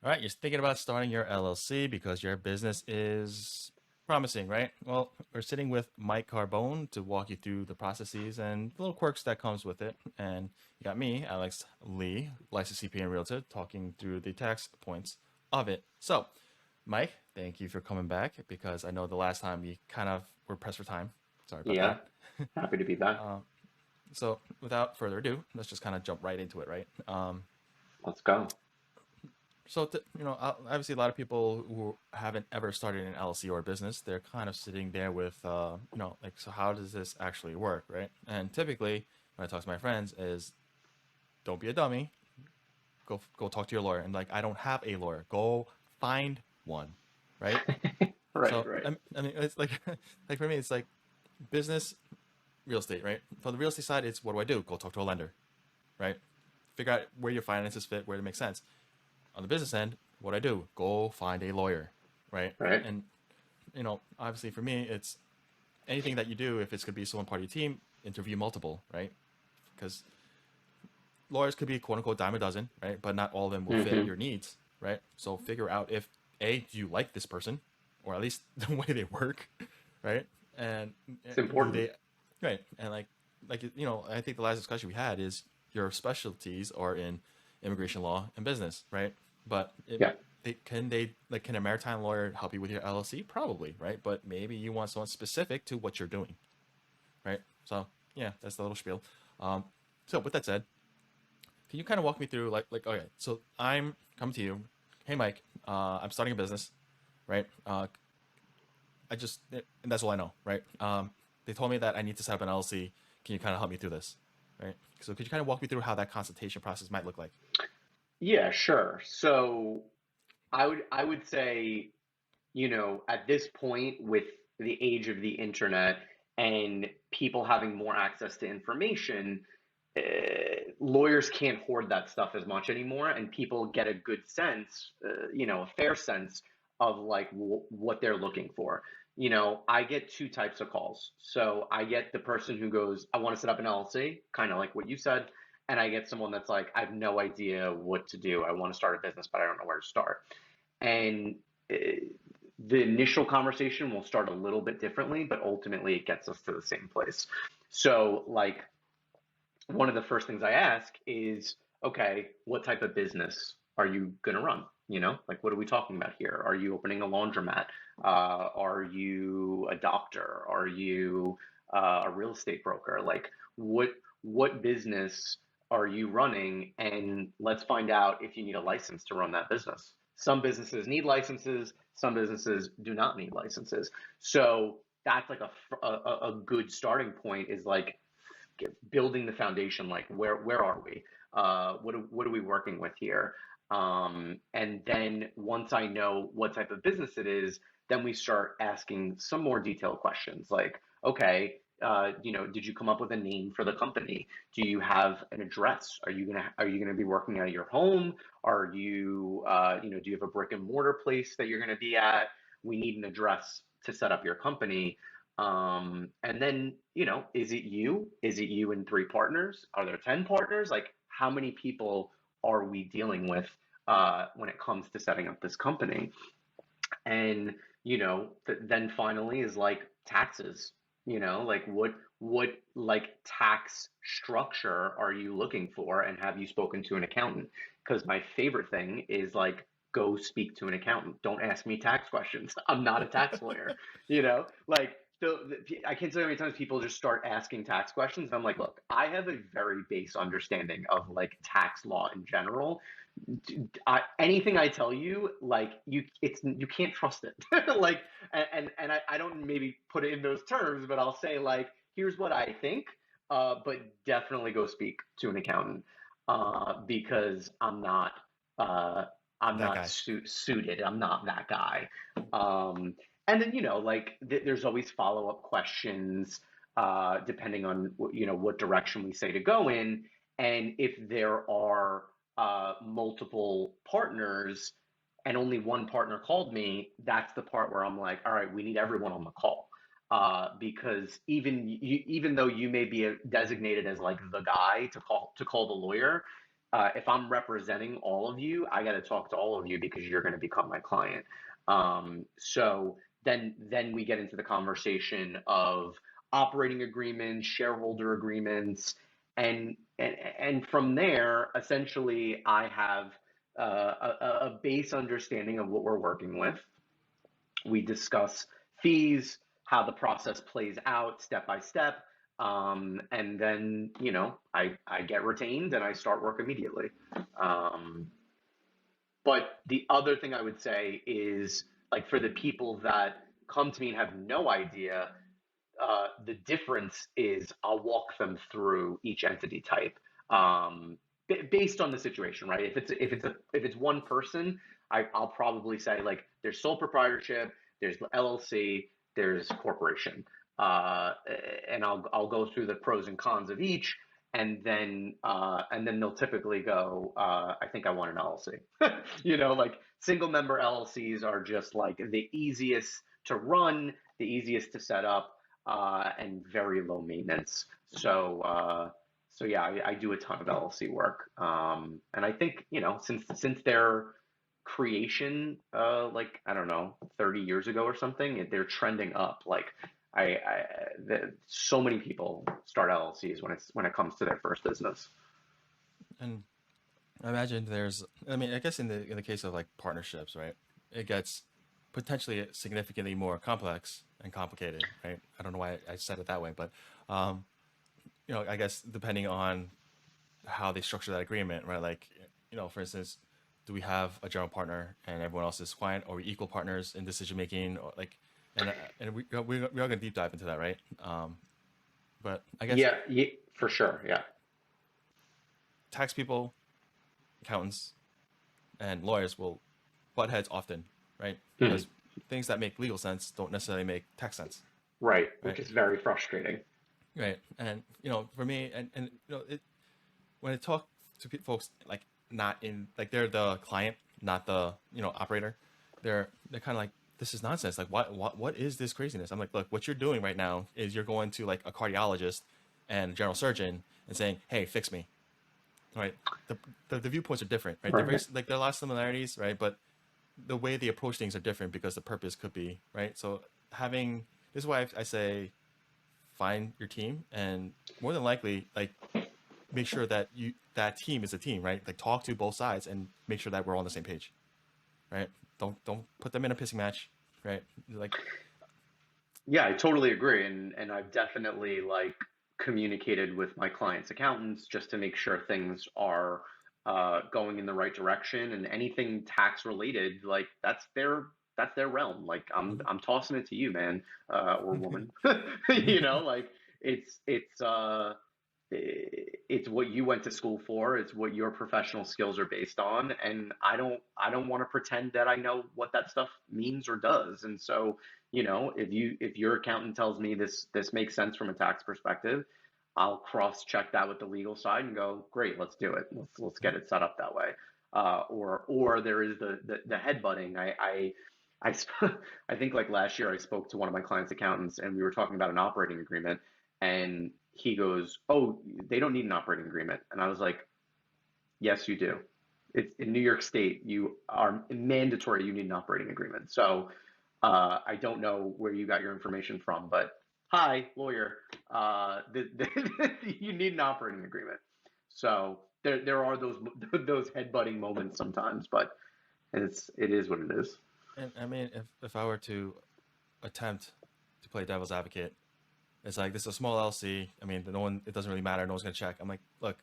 All right, you're thinking about starting your LLC because your business is promising, right? Well, we're sitting with Mike Carbone to walk you through the processes and the little quirks that comes with it. And you got me, Alex Lee, licensed CPA and realtor, talking through the tax points of it. So, Mike, thank you for coming back because I know the last time we kind of were pressed for time. Sorry about Yeah, that. happy to be back. So, without further ado, let's just kind of jump right into it, right? Let's go. So, obviously, a lot of people who haven't ever started an LLC or a business, they're kind of sitting there with, like, so how does this actually work, right? And typically, when I talk to my friends, is don't be a dummy. Go talk to your lawyer. And like, I don't have a lawyer. Go find one, right? Right, So, right. I mean, it's like, like for me, it's like business, real estate, right? For the real estate side, it's what do? Go talk to a lender, right? Figure out where your finances fit, where it makes sense. On the business end, what I do, go find a lawyer, right? Right. And obviously for me, it's anything that you do. If it's going to be someone part of your team, interview multiple, right? Because lawyers could be quote unquote dime a dozen, right? But not all of them will fit Mm-hmm. your needs, right? So figure out if do you like this person, or at least the way they work, right? And It's do important. they, right? And I think the last discussion we had is your specialties are in immigration law and business, right? But Yeah. can a maritime lawyer help you with your LLC? Probably, right? But maybe you want someone specific to what you're doing, right? So yeah, that's the little spiel. So with that said, can you kind of walk me through okay, so I'm coming to you, hey Mike, I'm starting a business, right? And that's all I know, right? They told me that I need to set up an LLC. Can you kind of help me through this, right? So could you kind of walk me through how that consultation process might look like? Yeah, sure. So I would say, at this point with the age of the internet and people having more access to information, uh, lawyers can't hoard that stuff as much anymore, and people get a good sense, a fair sense of like what they're looking for. I get two types of calls. So I get the person who goes, I want to set up an LLC, kind of like what you said. And I get someone that's like, I have no idea what to do. I want to start a business, but I don't know where to start. And uh, the initial conversation will start a little bit differently, but ultimately it gets us to the same place. So, like, one of the first things I ask is, okay, what type of business are you going to run? Like, what are we talking about here? Are you opening a laundromat? Are you a doctor? Are you a real estate broker? Like, what business are you running? And let's find out if you need a license to run that business. Some businesses need licenses. Some businesses do not need licenses. So that's like a good starting point is like building the foundation, like where are we, what are we working with here, and then once I know what type of business it is, then we start asking some more detailed questions like, okay, did you come up with a name for the company? Do you have an address? Are you gonna be working out of your home? Are you do you have a brick and mortar place that you're gonna be at? We need an address to set up your company. And then, is it you? Is it you and three partners? Are there 10 partners? Like, how many people are we dealing with when it comes to setting up this company? And, then finally is like taxes, like what like tax structure are you looking for? And have you spoken to an accountant? Because my favorite thing is like, go speak to an accountant. Don't ask me tax questions. I'm not a tax lawyer, like I can't tell you how many times people just start asking tax questions. And I'm like, look, I have a very base understanding of like tax law in general. Anything I tell you, like you can't trust it. Like, and I don't maybe put it in those terms, but I'll say like, here's what I think, but definitely go speak to an accountant, because uh, I'm That not guy. suited. I'm not that guy. Um, and then like there's always follow up questions, depending on what direction we say to go in, and if there are multiple partners and only one partner called me, that's the part where I'm like, all right, we need everyone on the call. Because even though you may be designated as like the guy to call the lawyer, if I'm representing all of you, I got to talk to all of you because you're going to become my client. So then we get into the conversation of operating agreements, shareholder agreements, and from there, essentially, I have a base understanding of what we're working with. We discuss fees, how the process plays out step by step, and then I get retained and I start work immediately. Um, but the other thing I would say is, like, for the people that come to me and have no idea, the difference is I'll walk them through each entity type, based on the situation, right? If it's one person, I'll probably say, like, there's sole proprietorship, there's LLC, there's corporation, uh, and I'll go through the pros and cons of each, and then they'll typically go, I think I want an LLC. Like, single member LLCs are just like the easiest to run, the easiest to set up, and very low maintenance. So yeah, I do a ton of LLC work, and I think since their creation, like, I don't know, 30 years ago or something, they're trending up. Like, so many people start LLCs when it comes to their first business. And I imagine I mean, I guess in the case of like partnerships, right? It gets potentially significantly more complex and complicated, right? I don't know why I said it that way, but um, I guess depending on how they structure that agreement, right? Like, for instance, do we have a general partner and everyone else is client, or we equal partners in decision making, or like, and we are gonna deep dive into that, right? But I guess Yeah, yeah, for sure. Yeah. tax people, accountants, and lawyers will butt heads often, right? Mhm. Because things that make legal sense don't necessarily make tax sense, Right, which right? is very frustrating. Right. And for me, and when I talk to folks, like, not in, like, they're the client, not the operator, they're kind of like, this is nonsense. Like, what is this craziness? I'm like, look, what you're doing right now is you're going to like a cardiologist and a general surgeon and saying, hey, fix me, right? The viewpoints are different, right? They're very, Right. like, there are a lot of similarities, right? But the way they approach things are different because the purpose could be right. So having this is why I say find your team, and more than likely, like, make sure that that team is a team, right? Like, talk to both sides and make sure that we're all on the same page, right? Don't put them in a pissing match, right? Like, Yeah, I totally agree, and I've definitely, like, communicated with my clients' accountants just to make sure things are going in the right direction, and anything tax related, like, that's their realm. Like, I'm tossing it to you, man, or woman. Like, it's what you went to school for. It's what your professional skills are based on, and I don't want to pretend that I know what that stuff means or does. And so, if your accountant tells me this makes sense from a tax perspective, I'll cross check that with the legal side and go, great, let's do it. Let's get it set up that way. Or there is the headbutting. I think, like, last year I spoke to one of my clients' accountants and we were talking about an operating agreement, and he goes, "Oh, they don't need an operating agreement." And I was like, "Yes, you do. It's in New York State. You are mandatory. You need an operating agreement." So, I don't know where you got your information from, but hi, lawyer, you need an operating agreement. So there are those those headbutting moments sometimes, but it is what it is. and I mean, if I were to attempt to play devil's advocate, it's like, this is a small LC. I mean, no one, it doesn't really matter. No one's gonna check. I'm like, look.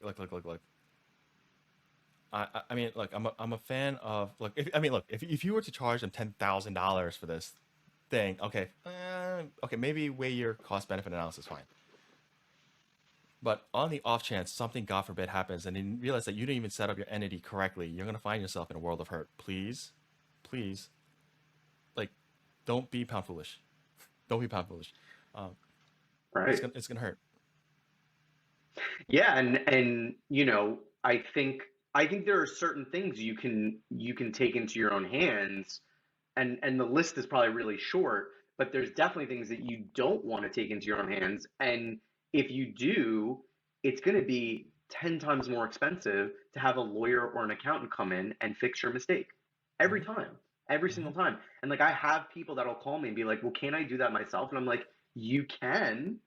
I mean, look, I'm a fan of, look. I mean, look, if you were to charge them $10,000 for this thing, okay, okay, maybe weigh your cost benefit analysis, fine. But on the off chance something, God forbid, happens, and you realize that you didn't even set up your entity correctly, you're gonna find yourself in a world of hurt. Please, please, like, don't be pound foolish. Don't be pound foolish. Um, Right. it's gonna hurt. Yeah, and I think there are certain things you can take into your own hands, and the list is probably really short, but there's definitely things that you don't want to take into your own hands, and if you do, it's going to be 10 times more expensive to have a lawyer or an accountant come in and fix your mistake every Mm-hmm. time, every Mm-hmm. single time. And like I have people that'll call me and be like, "Well, can't I do that myself?" And I'm like, "You can,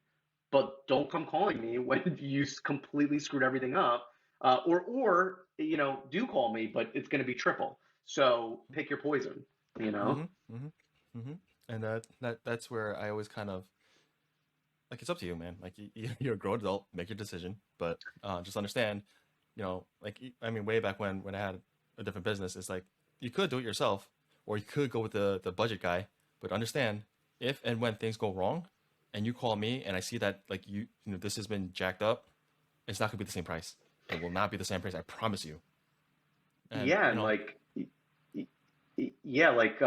but don't come calling me when you completely screwed everything up. Or you know, do call me, but it's going to be triple. So pick your poison, you know." Mm-hmm. Mm-hmm. Mm-hmm. And that's where I always kind of like, it's up to you, man. Like you're a grown adult, make your decision, but just understand, like I mean, way back when I had a different business, it's like you could do it yourself, or you could go with the budget guy, but understand if and when things go wrong, and you call me and I see that like this has been jacked up, it's not gonna be the same price. It will not be the same price. I promise you. And Yeah, and like, yeah, like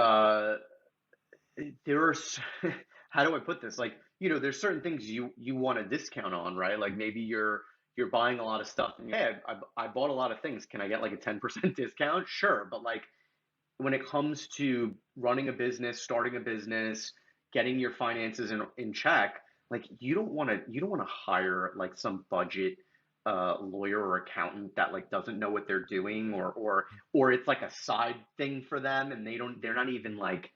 there's how do I put this? Like, you know, there's certain things you want a discount on, right? Like maybe you're buying a lot of stuff, and yeah, I bought a lot of things. Can I get like a 10% discount? Sure, but like when it comes to running a business, starting a business, getting your finances in check, like you don't want to hire like some budget lawyer or accountant that like doesn't know what they're doing, or it's like a side thing for them and they're not even like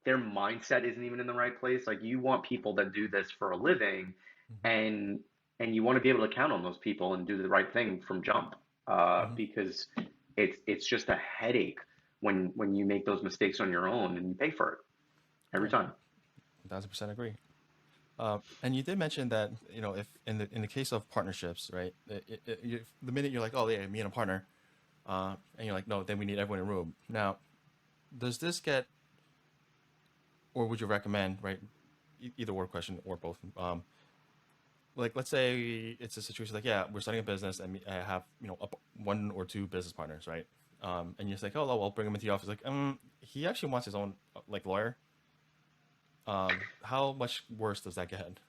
their mindset isn't even in the right place. Like you want people that do this for a living, Mhm, and you want to be able to count on those people and do the right thing from jump. mhm, Because it's just a headache when you make those mistakes on your own and you pay for it every right, time. 1,000% agree. And you did mention that if in the case of partnerships, right? The minute you're like, oh yeah, me and a partner, and you're like, no, then we need everyone in the room. Now, does this get, or would you recommend, right? Either or question or both. Like let's say it's a situation like, yeah, we're starting a business and I have one or two business partners, right? And you're just like, oh, well, I'll bring him into the office. Like, he actually wants his own like lawyer. How much worse does that get?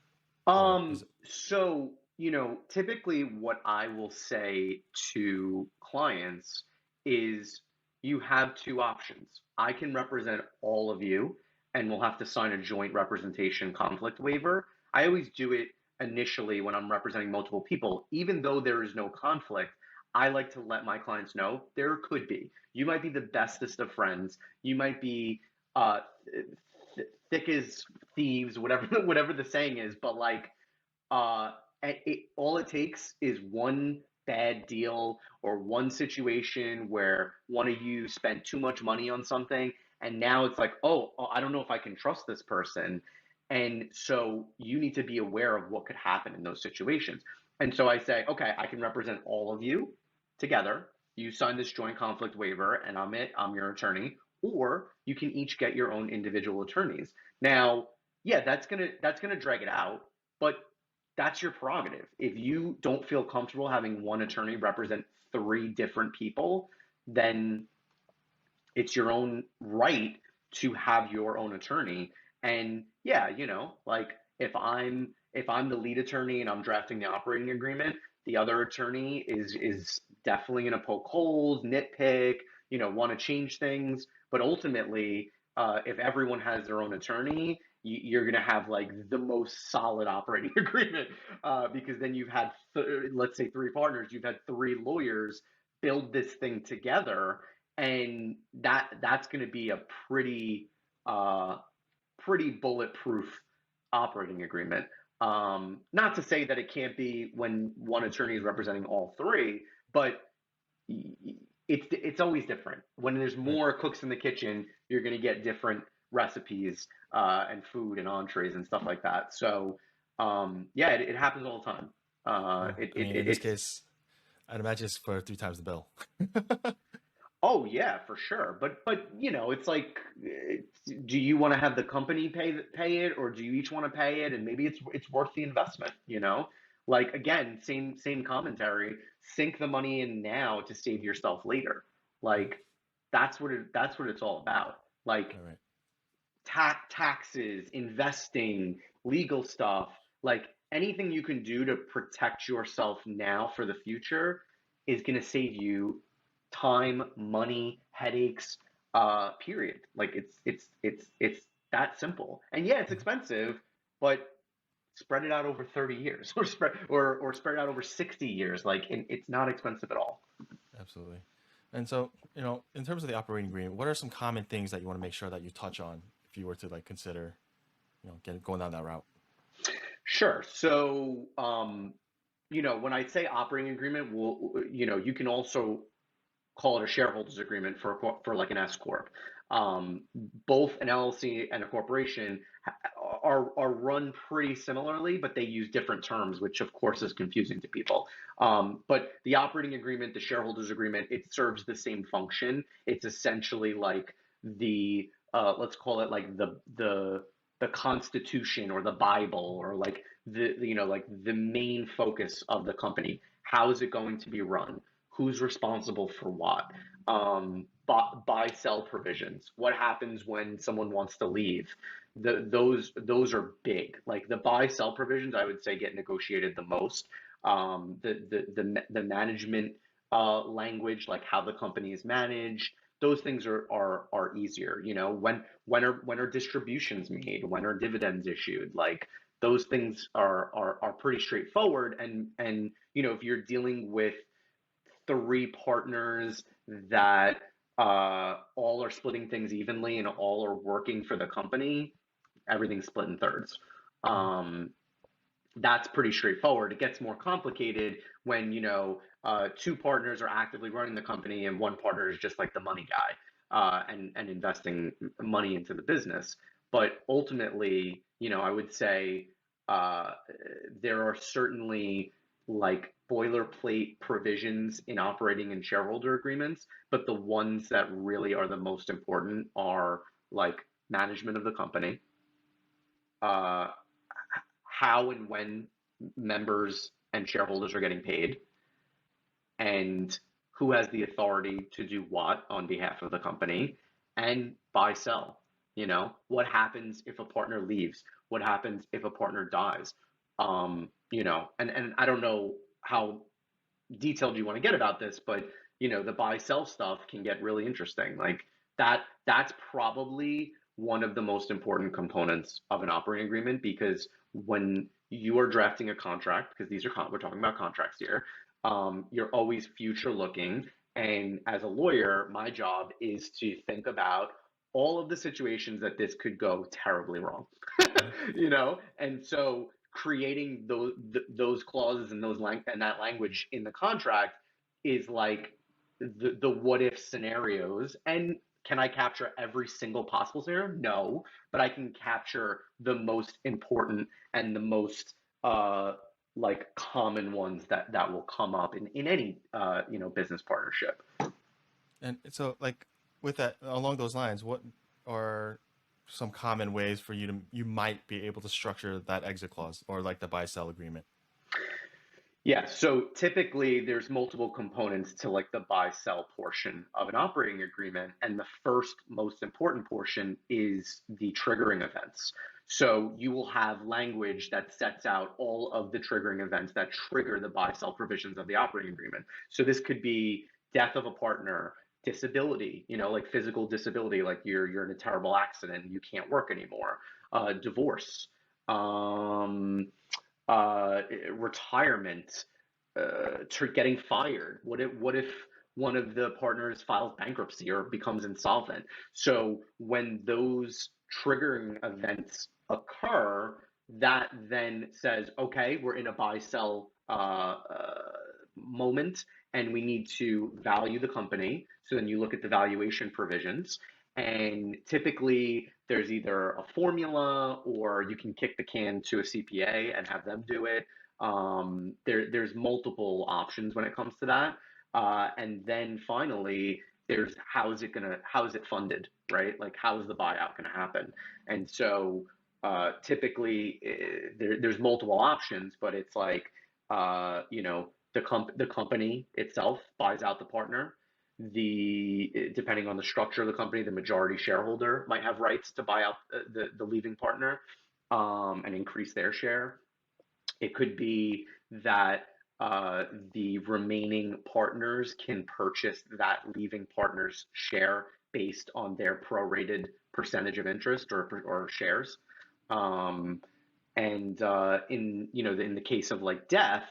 Or is it? So, you know, typically what I will say to clients is you have two options. I can represent all of you and we'll have to sign a joint representation conflict waiver. I always do it initially when I'm representing multiple people, even though there is no conflict. I like to let my clients know there could be. You might be the bestest of friends. You might be uh, thick as thieves, whatever whatever the saying is, but like all it takes is one bad deal or one situation where one of you spent too much money on something, and now it's like, oh, I don't know if I can trust this person. And so you need to be aware of what could happen in those situations. And so I say, okay, I can represent all of you together. You sign this joint conflict waiver, and I'm your attorney, or you can each get your own individual attorneys. Now, yeah, that's gonna drag it out, but that's your prerogative. If you don't feel comfortable having one attorney represent three different people, then it's your own right to have your own attorney. And yeah, you know, like if I'm the lead attorney and I'm drafting the operating agreement, the other attorney is definitely going to poke holes, nitpick, you know, want to change things. But ultimately, if everyone has their own attorney, you're going to have like the most solid operating agreement, because then you've had let's say three partners, you've had three lawyers build this thing together, and that's going to be a uh, pretty bulletproof operating agreement. Not to say that it can't be when one attorney is representing all three, but it's always different. When there's Right. more cooks in the kitchen, you're going to get different recipes and food and entrees and stuff like that. So yeah, it happens all the time. Well, I mean, in this It's case, I'd imagine it's for three times the bill. Oh yeah, for sure. But you know, it's like, do you want to have the company pay it, or do you each want to pay it? And maybe it's worth the investment. You know, like again, same commentary. Sink the money in now to save yourself later. Mhm. Like that's what it's all about. Like All right. taxes, investing, legal stuff, like anything you can do to protect yourself now for the future is going to save you time, money, headaches, period. Like it's that simple. And yeah, it's Mhm. expensive, but spread it out over 30 years or spread it out over 60 years. Like, it's not expensive at all. Absolutely. And so, in terms of the operating agreement, what are some common things that you want to make sure that you touch on if you were to like consider, going down that route? Sure. So, when I say operating agreement, you can also call it a shareholders agreement for like an S corp. Both an LLC and a corporation are run pretty similarly, but they use different terms, which of course is confusing to people. But the operating agreement, the shareholders agreement, it serves the same function. It's essentially like the let's call it like the Constitution or the Bible, or like like the main focus of the company. How is it going to be run? Who's responsible for what? Buy sell provisions. What happens when someone wants to leave? Those are big. Like the buy sell provisions, I would say get negotiated the most. The management language, like how the company is managed, those things are easier. When are distributions made? When are dividends issued? Like those things are pretty straightforward. And if you're dealing with three partners that all are splitting things evenly and all are working for the company, everything's split in thirds. Um, that's pretty straightforward. It gets more complicated when two partners are actively running the company and one partner is just like the money guy and investing money into the business. But ultimately, I would say uh, there are certainly like boilerplate provisions in operating and shareholder agreements, but the ones that really are the most important are like management of the company, uh, how and when members and shareholders are getting paid, and who has the authority to do what on behalf of the company, and buy sell. What happens if a partner leaves? What happens if a partner dies? And I don't know how detailed you want to get about this, but the buy sell stuff can get really interesting. Like that's probably one of the most important components of an operating agreement, because when you are drafting a contract, because we're talking about contracts here, you're always future looking. And as a lawyer, my job is to think about all of the situations that this could go terribly wrong. Mhm. And so creating those clauses and and that language in the contract is like the what if scenarios. And can I capture every single possible scenario? No, but I can capture the most important and the most uh, like common ones that will come up in any business partnership. And so, like, with that, along those lines, what are some common ways for you might be able to structure that exit clause or like the buy sell agreement? Yeah, so typically there's multiple components to like the buy sell portion of an operating agreement. And the first most important portion is the triggering events. So you will have language that sets out all of the triggering events that trigger the buy sell provisions of the operating agreement. So this could be death of a partner, disability, like physical disability, like you're in a terrible accident, you can't work anymore, divorce, um, retirement, getting fired. What if one of the partners files bankruptcy or becomes insolvent? So when those triggering events occur, that then says, okay, we're in a buy sell moment, and we need to value the company. So then you look at the valuation provisions, and typically there's either a formula or you can kick the can to a CPA and have them do it. There's multiple options when it comes to that. And then finally, there's how is it funded, right? Like how is the buyout gonna happen? And so typically there's multiple options, but it's like the company itself buys out the partner. Depending on the structure of the company, the majority shareholder might have rights to buy out the leaving partner, and increase their share. It could be that the remaining partners can purchase that leaving partner's share based on their prorated percentage of interest or shares. Um, And in the case of like death,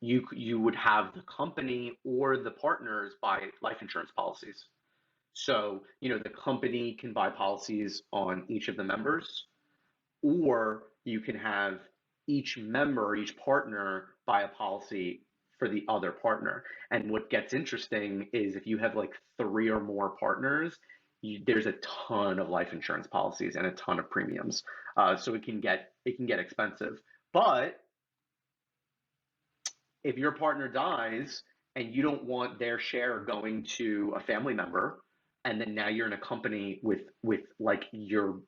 you would have the company or the partners buy life insurance policies. So, the company can buy policies on each of the members, or you can have each member, each partner buy a policy for the other partner. And what gets interesting is if you have like three or more partners, there's a ton of life insurance policies and a ton of premiums. So it can get expensive. But if your partner dies and you don't want their share going to a family member, and then now you're in a company with like your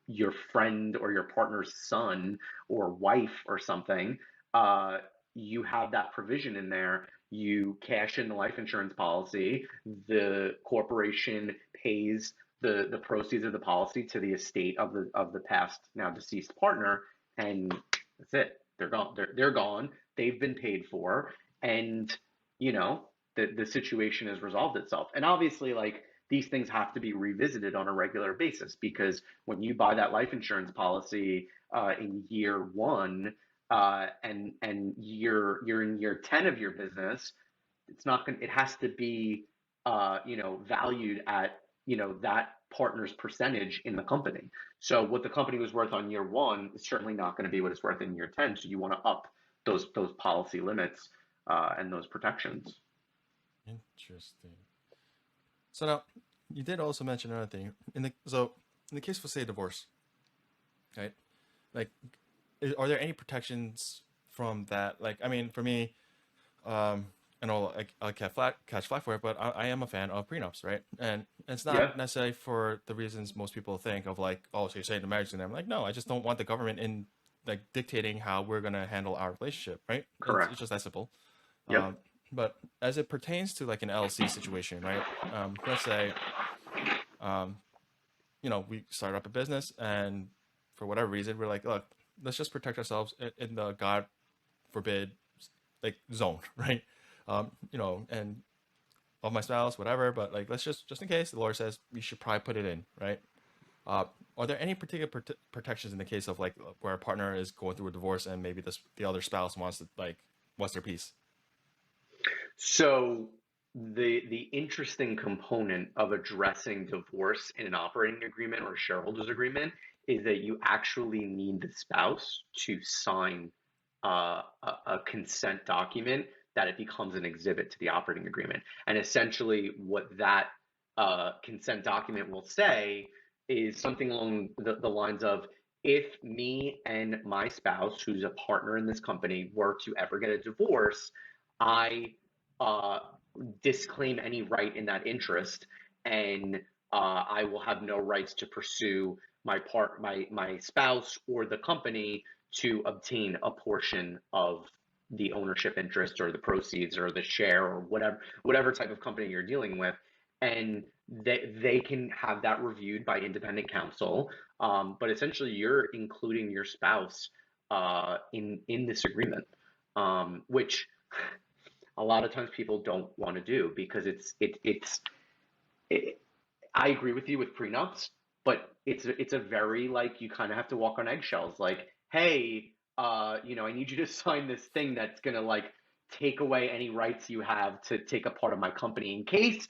friend or your partner's son or wife or something, uh, you have that provision in there. You cash in the life insurance policy. The corporation pays the proceeds of the policy to the estate of the past now deceased partner, and that's it. They're gone. They're gone. They've been paid for, and you know the situation has resolved itself. And obviously, like, these things have to be revisited on a regular basis, because when you buy that life insurance policy in year one, and you're in year 10 of your business, it's not going it has to be valued at that partner's percentage in the company. So what the company was worth on year one is certainly not going to be what it's worth in year 10. So you want to up those policy limits and those protections. Interesting. So now, you did also mention another thing. In the case of, say, divorce, right? Like, are there any protections from that? Like, I mean, for me, um, I know I catch flack for it, but I am a fan of prenups, right? And it's Yeah, not necessarily for the reasons most people think of, like, oh, so you're saying the marriage and I'm like, no, I just don't want the government in, like, dictating how we're gonna handle our relationship, right? It's correct. just that simple. Yep. Um, but as it pertains to like an LLC situation, right? Let's say, um, we start up a business, and for whatever reason, we're like, look, let's just protect ourselves in the God forbid like zone, right? And of my spouse, whatever, but like, let's just in case the lawyer says we should probably put it in, right? Uh, are there any particular protections in the case of like where a partner is going through a divorce and maybe the other spouse wants their piece? So the interesting component of addressing divorce in an operating agreement or a shareholders agreement is that you actually need the spouse to sign a consent document, that it becomes an exhibit to the operating agreement. And essentially, what that consent document will say is something along the lines of, if me and my spouse, who's a partner in this company, were to ever get a divorce, I uh, disclaim any right in that interest, and I will have no rights to pursue my spouse or the company to obtain a portion of the ownership interest or the proceeds or the share or whatever type of company you're dealing with. And they can have that reviewed by independent counsel. But essentially, you're including your spouse in this agreement, which a lot of times people don't want to do, because it, I agree with you with prenups, but it's a very, like, you kind of have to walk on eggshells. Like, hey, I need you to sign this thing that's gonna, like, take away any rights you have to take a part of my company in case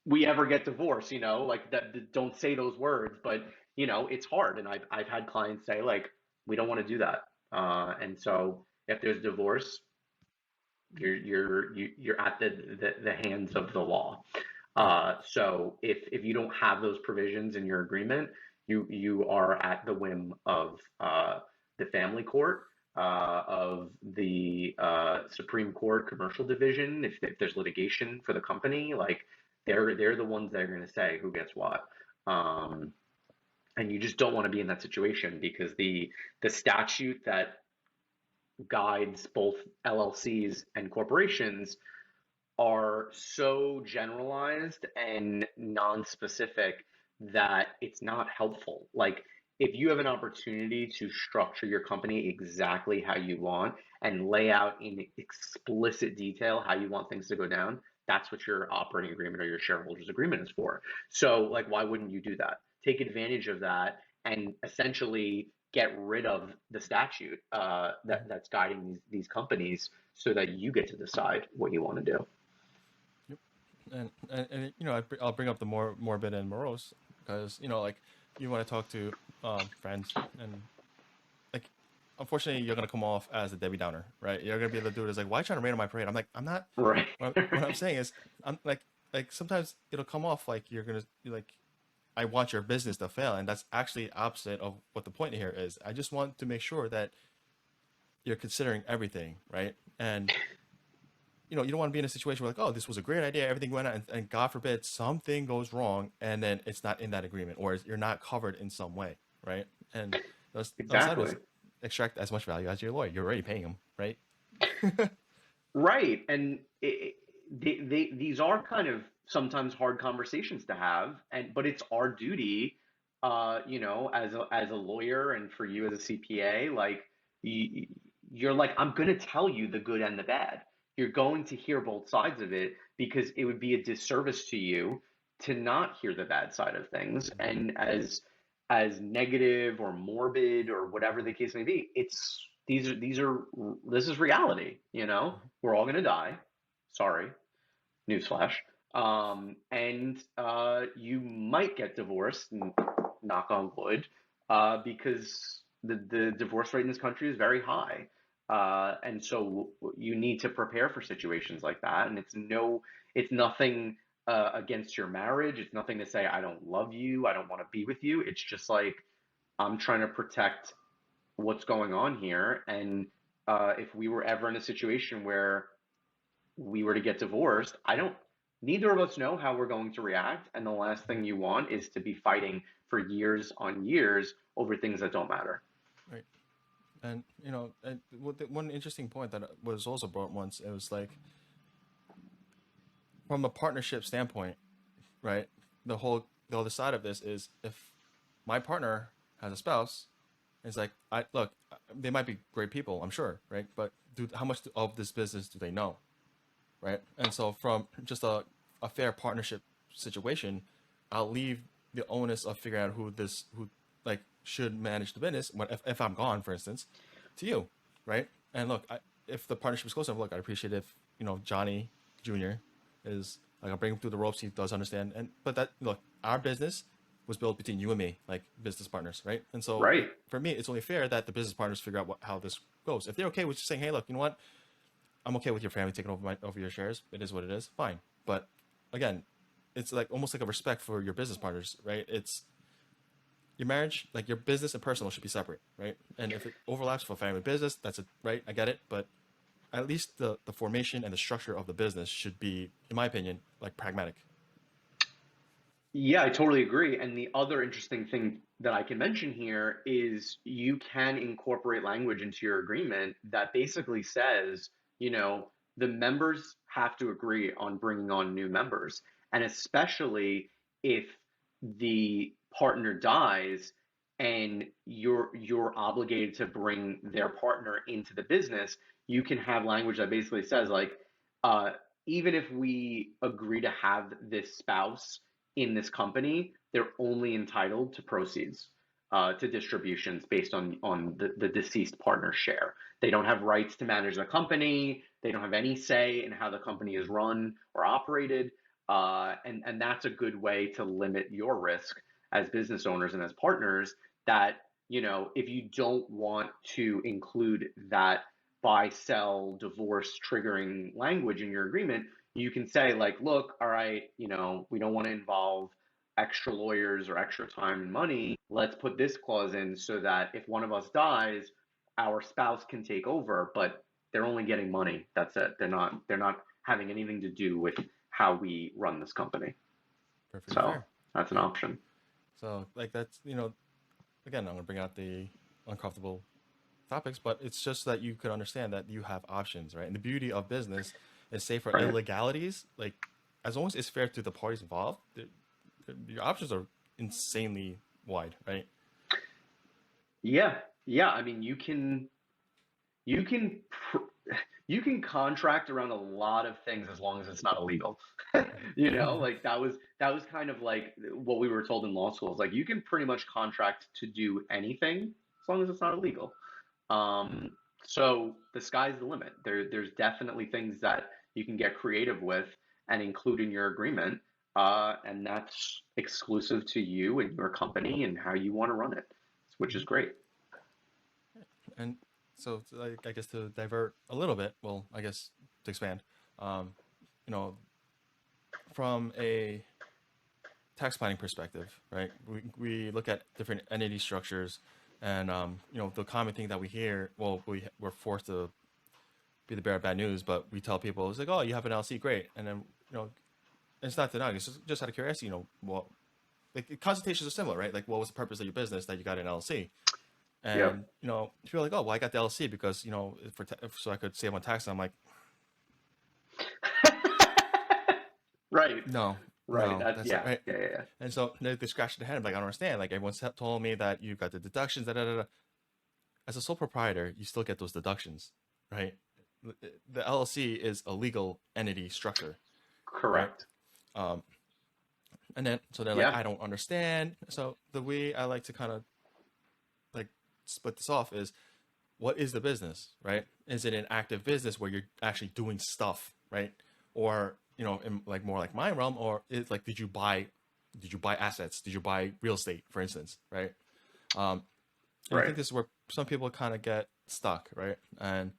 we ever get divorced. Like, that. Don't say those words, but it's hard, and I've had clients say, like, we don't want to do that, and so if there's divorce, you're at the hands of the law. Right. So if you don't have those provisions in your agreement, you are at the whim of the family court, of the Supreme Court Commercial Division. If there's litigation for the company, like, they're the ones that are going to say who gets what. Um, and you just don't want to be in that situation, because the statute that guides both LLCs and corporations are so generalized and non-specific that it's not helpful. Like, if you have an opportunity to structure your company exactly how you want and lay out in explicit detail how you want things to go down, that's what your operating agreement or your shareholders agreement is for. So, like, why wouldn't you do that? Take advantage of that, and essentially get rid of the statute that's guiding these companies so that you get to decide what you want to do. Yep. And you know, I'll bring up the more morbid and morose because you know, like you want to talk to friends and like, unfortunately, you're gonna come off as a Debbie Downer, right? You're gonna be the dude who's like, "Why are you trying to rain on my parade?" I'm like, I'm not. Right. What I'm saying is, I'm like sometimes it'll come off like you're gonna be like, I want your business to fail, and that's actually opposite of what the point here is. I just want to make sure that you're considering everything, right? And you know, you don't want to be in a situation where like, oh, this was a great idea, everything went out, and God forbid something goes wrong, and then it's not in that agreement, or you're not covered in some way, right? And the side is Exactly. extract as much value as your lawyer. You're already paying him, right? Right. And these are kind of sometimes hard conversations to have, and but it's our duty, as a lawyer and for you as a CPA, like you, you're like, I'm going to tell you the good and the bad. You're going to hear both sides of it because it would be a disservice to you to not hear the bad side of things. And as negative or morbid or whatever the case may be, it's these are this is reality, you know? We're all going to die. Sorry, newsflash. And you might get divorced, knock on wood, because the divorce rate in this country is very high. And so you need to prepare for situations like that. And it's nothing against your marriage. It's nothing to say, I don't love you. I don't want to be with you. It's just like, I'm trying to protect what's going on here. And if we were ever in a situation where we were to get divorced, neither of us know how we're going to react. And the last thing you want is to be fighting for years on years over things that don't matter. Right. And you know, one interesting point that was also brought once, it was like from a partnership standpoint, right? The other side of this is if my partner has a spouse, it's like I look, they might be great people, I'm sure, right? But how much of this business do they know, right? And so from just a fair partnership situation, I'll leave the onus of figuring out who like should manage the business when if I'm gone, for instance, to you, right? And look, if the partnership is close enough, look, I'd appreciate if you know Johnny Jr. is like I'll bring him through the ropes. He does understand, and but that look, our business was built between you and me, like business partners, right? And so Right. for me, it's only fair that the business partners figure out how this goes. If they're okay with just saying, hey, look, you know what, I'm okay with your family taking over your shares. It is what it is. Fine. But again, it's like almost like a respect for your business partners, right? It's your marriage, like your business and personal should be separate, right? And if it overlaps for family business, that's it, right? I get it, but at least the formation and the structure of the business should be, in my opinion, like pragmatic. Yeah, I totally agree. And the other interesting thing that I can mention here is you can incorporate language into your agreement that basically says, you know, the members have to agree on bringing on new members. And especially if the partner dies and you're obligated to bring their partner into the business, you can have language that basically says like, uh, even if we agree to have this spouse in this company, they're only entitled to proceeds, to distributions based on the deceased partner's share. They don't have rights to manage the company. They don't have any say in how the company is run or operated. And that's a good way to limit your risk as business owners and as partners. That, you know, if you don't want to include that buy, sell, divorce triggering language in your agreement, you can say like, look, all right, you know, we don't want to involve extra lawyers or extra time and money. Let's put this clause in so that if one of us dies, our spouse can take over, but they're only getting money. That's it. They're not having anything to do with how we run this company. Perfectly So fair, that's an right? option. So like that's you know, again, I'm gonna bring out the uncomfortable topics, but it's just that you could understand that you have options, right? And the beauty of business is, say, for Right. illegalities, like as long as it's fair to the parties involved, your options are insanely wide, right? Yeah. Yeah. I mean, you can you can contract around a lot of things as long as it's not illegal. You know, like that was kind of like what we were told in law school. It's like you can pretty much contract to do anything as long as it's not illegal. Um, so the sky's the limit. There's definitely things that you can get creative with and include in your agreement, and that's exclusive to you and your company and how you want to run it, which is Mhm. great. And so, like, I guess to divert a little bit, well, I guess to expand, um, you know, from a tax planning perspective, right? We look at different entity structures, and the common thing that we hear, well, we're forced to be the bearer of bad news, but we tell people it's like, oh, you have an LLC, great, and then it's not denying. It's just out of curiosity, well, like consultations are similar, right? Like, what was the purpose of your business that you got an LLC? Yep. And people are like, oh, well, I got the LLC because so I could save on taxes. I'm like, Right. no, Right. no, That's that's not yeah. right. Yeah. Yeah. And so they scratch their head. I'm like, I don't understand. Like everyone's told me that you got the deductions. Da, da, da, da. As a sole proprietor, you still get those deductions, right? The LLC is a legal entity structure, right? Correct. Um, and then so they're like, Yeah. I don't understand. So the way I like to kind of like split this off is, what is the business, right? Is it an active business where you're actually doing stuff, right? Or in like more like my realm, or it's like, did you buy assets? Did you buy real estate, for instance, right? Um, and I Right. think this is where some people kind of get stuck, right? And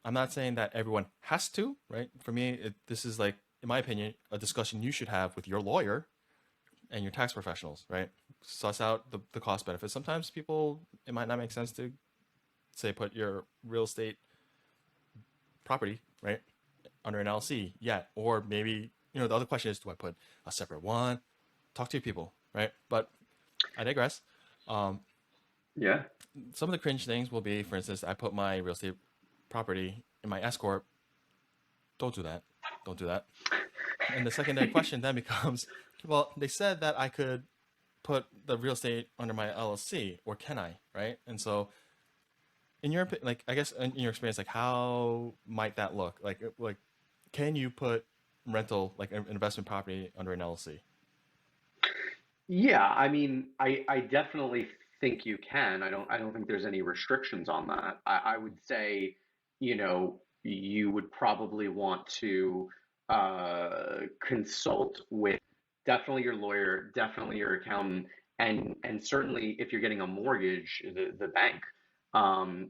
I'm not saying that everyone has to, right? For me, this is like, in my opinion, a discussion you should have with your lawyer and your tax professionals, right? Suss out the cost benefits. Sometimes people, it might not make sense to say put your real estate property, right, under an LLC yet, or maybe the other question is, do I put a separate one? Talk to your people, right? But I digress. Um, Yeah. some of the cringe things will be, for instance, I put my real estate property in my S-Corp. Don't do that. Don't do that. And the secondary question then becomes, well, they said that I could put the real estate under my LLC, or can I, right? And so, like, I guess in your experience, like, how might that look? Like, can you put rental, like, an investment property under an LLC? Yeah, I mean, I definitely think you can. I don't think there's any restrictions on that. I would say, you would probably want to consult with definitely your lawyer, definitely your accountant, and certainly if you're getting a mortgage, the bank,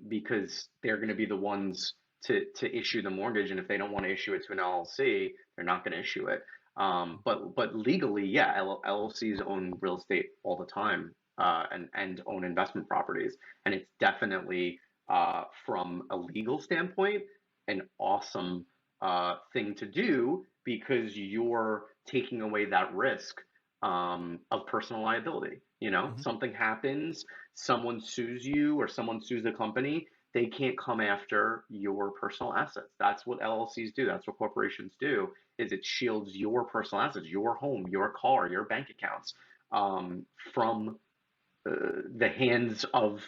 because they're going to be the ones to issue the mortgage, and if they don't want to issue it to an LLC, they're not going to issue it. But legally, yeah, LLCs own real estate all the time, and own investment properties, and it's definitely, from a legal standpoint, an awesome thing to do because you're taking away that risk, of personal liability. Mm-hmm. Something happens, someone sues you or someone sues the company, they can't come after your personal assets. That's what LLCs do. That's what corporations do. Is it shields your personal assets, your home, your car, your bank accounts, from the hands of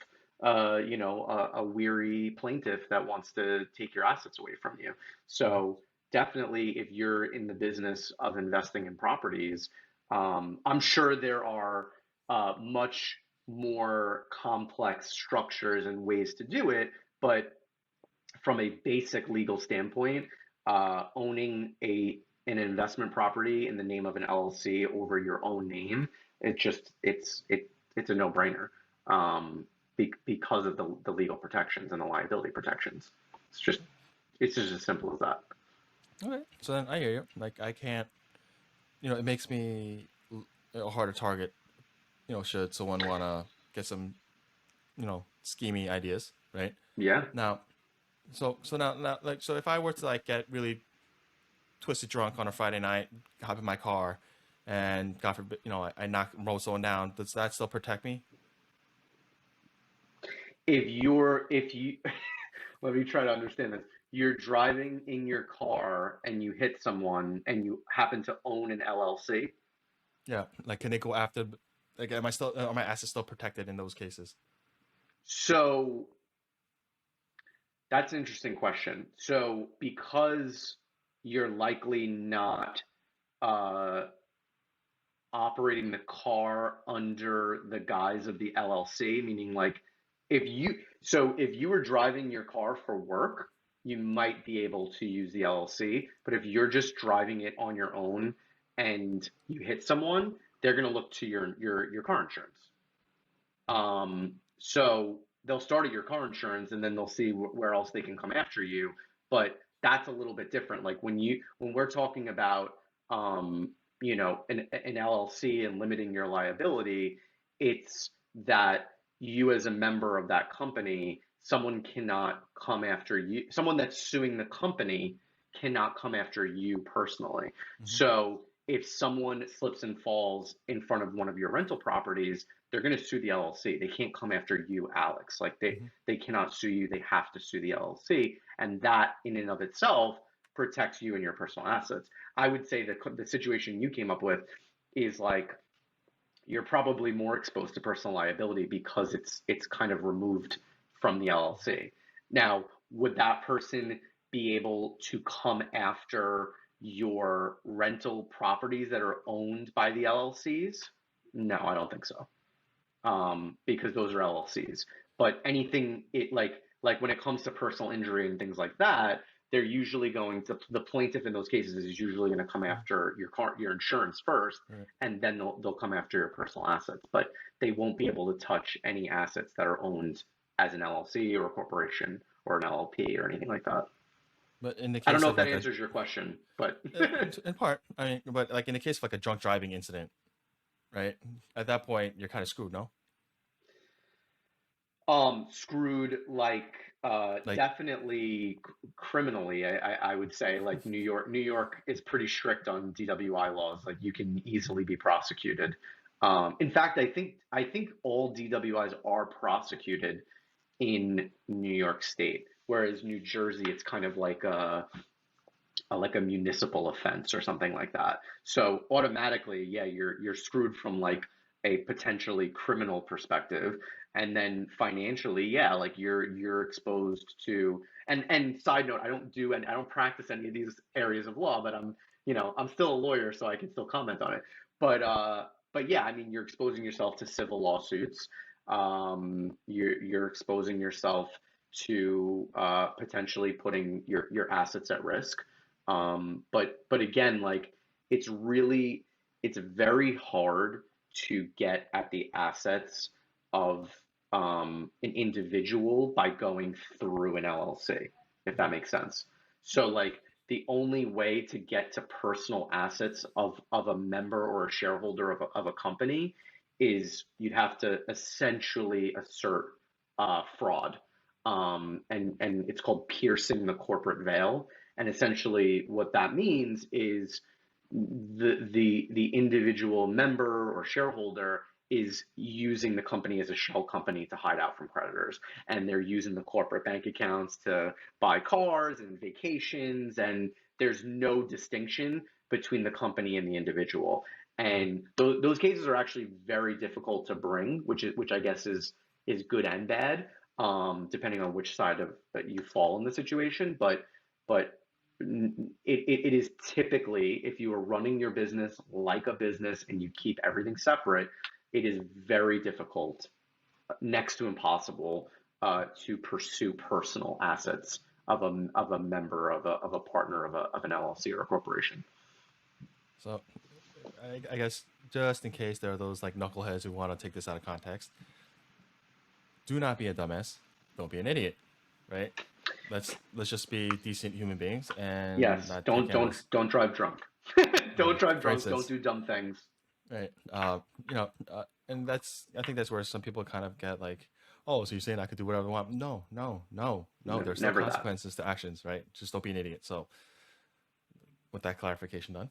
a weary plaintiff that wants to take your assets away from you. Mm-hmm. So definitely, if you're in the business of investing in properties, I'm sure there are much more complex structures and ways to do it, but from a basic legal standpoint, owning an investment property in the name of an LLC over your own name, it's a no brainer, because of the legal protections and the liability protections. It's just as simple as that. Okay. So then I hear you. Like, I can't, it makes me a harder target, should someone want to get some, schemy ideas, right? Yeah. Now, so now, like, so if I were to like get really twisted drunk on a Friday night, hop in my car, and God forbid, I roll someone down, does that still protect me? If you let me try to understand this. You're driving in your car and you hit someone and you happen to own an LLC. Yeah. Like, can they go after? Like, am I still? Are my assets still protected in those cases? So that's an interesting question. So because you're likely not uh, operating the car under the guise of the LLC, meaning like if you were driving your car for work, you might be able to use the LLC. But if you're just driving it on your own and you hit someone, they're going to look to your car insurance. So they'll start at your car insurance and then they'll see where else they can come after you. But that's a little bit different. Like when we're talking about an LLC and limiting your liability, it's that you as a member of that company, someone cannot come after you. Someone that's suing the company cannot come after you personally. Hmm. So if someone slips and falls in front of one of your rental properties, they're going to sue the LLC. They can't come after you, Alex. Like Hmm. they cannot sue you. They have to sue the LLC, and that in and of itself protects you and your personal assets. I would say that the situation you came up with is like you're probably more exposed to personal liability because it's kind of removed from the LLC. Now, would that person be able to come after your rental properties that are owned by the LLCs? No, I don't think so, because those are LLCs. But anything like when it comes to personal injury and things like that, they're usually going to the plaintiff in those cases is usually going to come Hmm. after your insurance first, Right. and then they'll come after your personal assets. But they won't be able to touch any assets that are owned as an LLC or a corporation or an LLP or anything like that. But in the I don't case know if of that like a, answers your question, but in part, I mean, but like in the case of like a drunk driving incident, right? At that point, you're kind of screwed, no? Screwed like Like, definitely criminally. I would say like New York is pretty strict on DWI laws. Like you can easily be prosecuted. In fact, I think all DWIs are prosecuted in New York State, whereas New Jersey it's kind of like a municipal offense or something like that. So automatically, yeah, you're screwed from like a potentially criminal perspective, and then financially, yeah, like you're exposed to. And side note, I don't practice any of these areas of law, but I'm still a lawyer, so I can still comment on it. But yeah, I mean, you're exposing yourself to civil lawsuits. You're exposing yourself to potentially putting your assets at risk. But again, like it's really it's very hard to get at the assets of an individual by going through an LLC, if that makes sense. So like the only way to get to personal assets of a member or a shareholder of a company is you'd have to essentially assert fraud. And it's called piercing the corporate veil. And essentially, what that means is the individual member or shareholder is using the company as a shell company to hide out from creditors, and they're using the corporate bank accounts to buy cars and vacations, and there's no distinction between the company and the individual. mhm. And those cases are actually very difficult to bring, which I guess is good and bad, depending on which side of that you fall in the situation. But it is typically, if you are running your business like a business and you keep everything separate, it is very difficult, next to impossible, to pursue personal assets of a member of a partner of an LLC or a corporation. So I guess just in case there are those like knuckleheads who want to take this out of context, do not be a dumbass. Don't be an idiot, right? Let's just be decent human beings and Yes, not take cameras, don't drive drunk. Don't drive for drunk. Don't instance, do dumb things. right? And I think that's where some people kind of get like, oh, so you're saying I could do whatever I want? No, no, no, no. No, There's still never that. consequences to actions, right? Just don't be an idiot. So with that clarification done,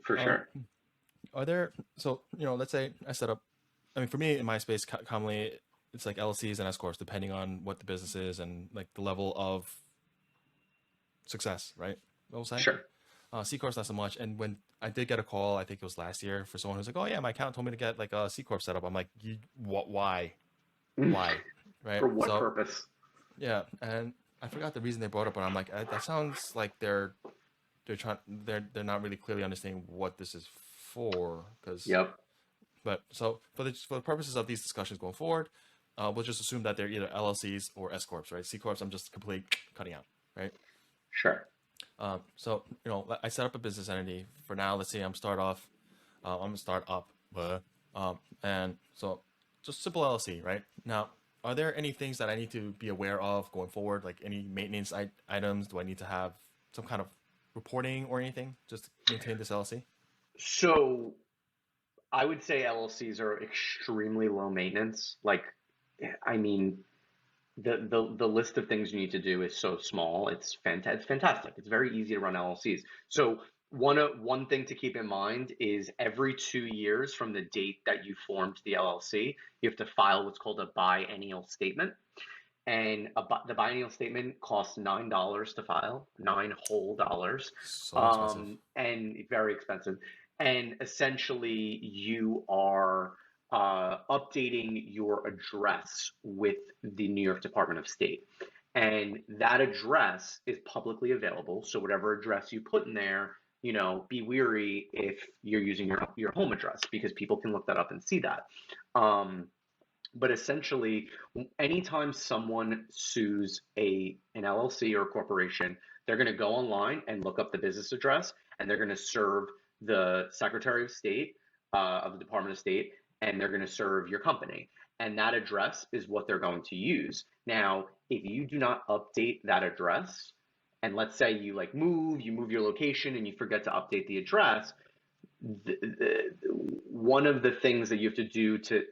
For um, sure. are there? So let's say I set up. I mean, for me in my space, commonly it's like LLCs and S-Corps, depending on what the business is and like the level of success, right? We'll say. Sure. C Corp's not so much. And when I did get a call, I think it was last year, for someone who's like, "Oh yeah, my account told me to get like a C Corp set up." I'm like, "What? Why? Why?" Right? For what So purpose? yeah, and I forgot the reason they brought up, but I'm like, that sounds like they're not really clearly understanding what this is for, because Yep. but so for the purposes of these discussions going forward, we'll just assume that they're either LLCs or S-Corps, right? C-Corps, I'm just completely cutting out, right? Sure. So, I set up a business entity. For now, let's say I'm a start up, and so just simple LLC, right? Now, are there any things that I need to be aware of going forward? Like any maintenance items? Do I need to have some kind of reporting or anything just to maintain this LLC? So I would say LLCs are extremely low maintenance. Like, I mean, the list of things you need to do is so small. It's fantastic. It's very easy to run LLCs. So one thing to keep in mind is every 2 years from the date that you formed the LLC, you have to file what's called a biennial statement. And the biennial statement costs $9 to file, $9 whole, So expensive. and very expensive. And essentially, you are updating your address with the New York Department of State. And that address is publicly available. So whatever address you put in there, be weary if you're using your home address because people can look that up and see that. But essentially, anytime someone sues an LLC or a corporation, they're going to go online and look up the business address, and they're going to serve the Secretary of State of the Department of State, and they're going to serve your company. And that address is what they're going to use. Now, if you do not update that address, and let's say you move your location, and you forget to update the address, one of the things that you have to do to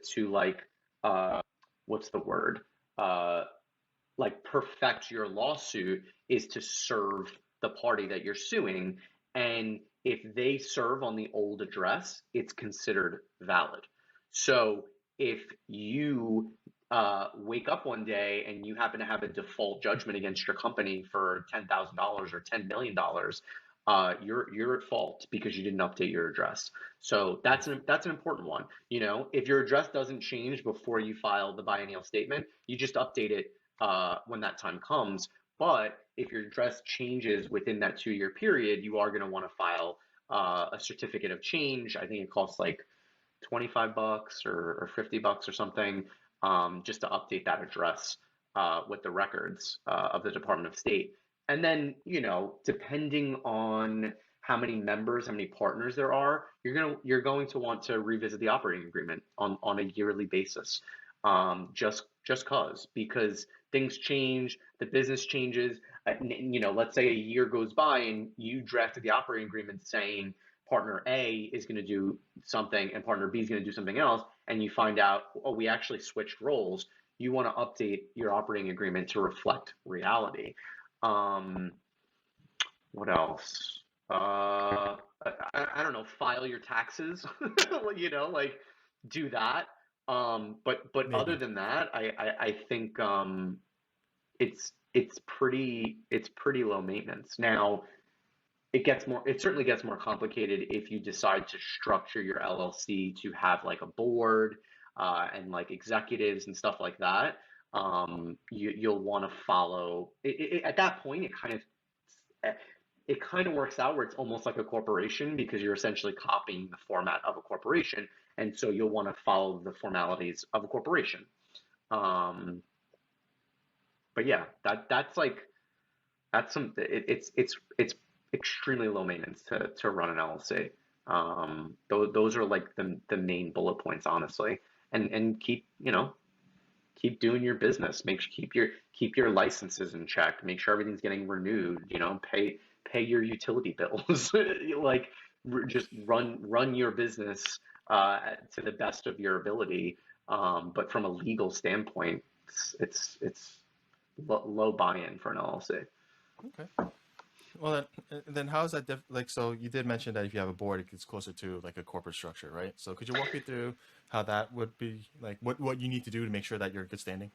uh, what's the word uh, perfect your lawsuit is to serve the party that you're suing, and if they serve on the old address, it's considered valid. So if you wake up one day and you happen to have a default judgment against your company for $10,000 or $10 million, you're at fault because you didn't update your address. So that's an important one. If your address doesn't change before you file the biennial statement, you just update it when that time comes. But if your address changes within that 2 year period, you are going to want to file a certificate of change. I think it costs like $25 or $50 or something, just to update that address with the records of the Department of State. And then, depending on how many members, how many partners there are, you're going to want to revisit the operating agreement on a yearly basis, just because things change, the business changes. Let's say a year goes by and you drafted the operating agreement saying partner A is going to do something and partner B is going to do something else, and you find out, oh, we actually switched roles. You want to update your operating agreement to reflect reality. Um, what else? I don't know. File your taxes. Like do that. But other Maybe. than that, I think it's pretty low maintenance. Now, it certainly gets more complicated if you decide to structure your LLC to have like a board and like executives and stuff like that. You'll want to follow at that point. It kind of works out where it's almost like a corporation because you're essentially copying the format of a corporation, and so you'll want to follow the formalities of a corporation. Um, but yeah, that's some it's extremely low maintenance to run an LLC. Those are like the main bullet points, honestly. And keep doing your business. Keep your licenses in check. Make sure everything's getting renewed. Pay your utility bills. Like just run your business to the best of your ability. But from a legal standpoint, it's low buy-in for an LLC. Okay. Well, then how is that like? So you did mention that if you have a board, it gets closer to like a corporate structure, right? So could you walk me through how that would be like? What you need to do to make sure that you're in good standing?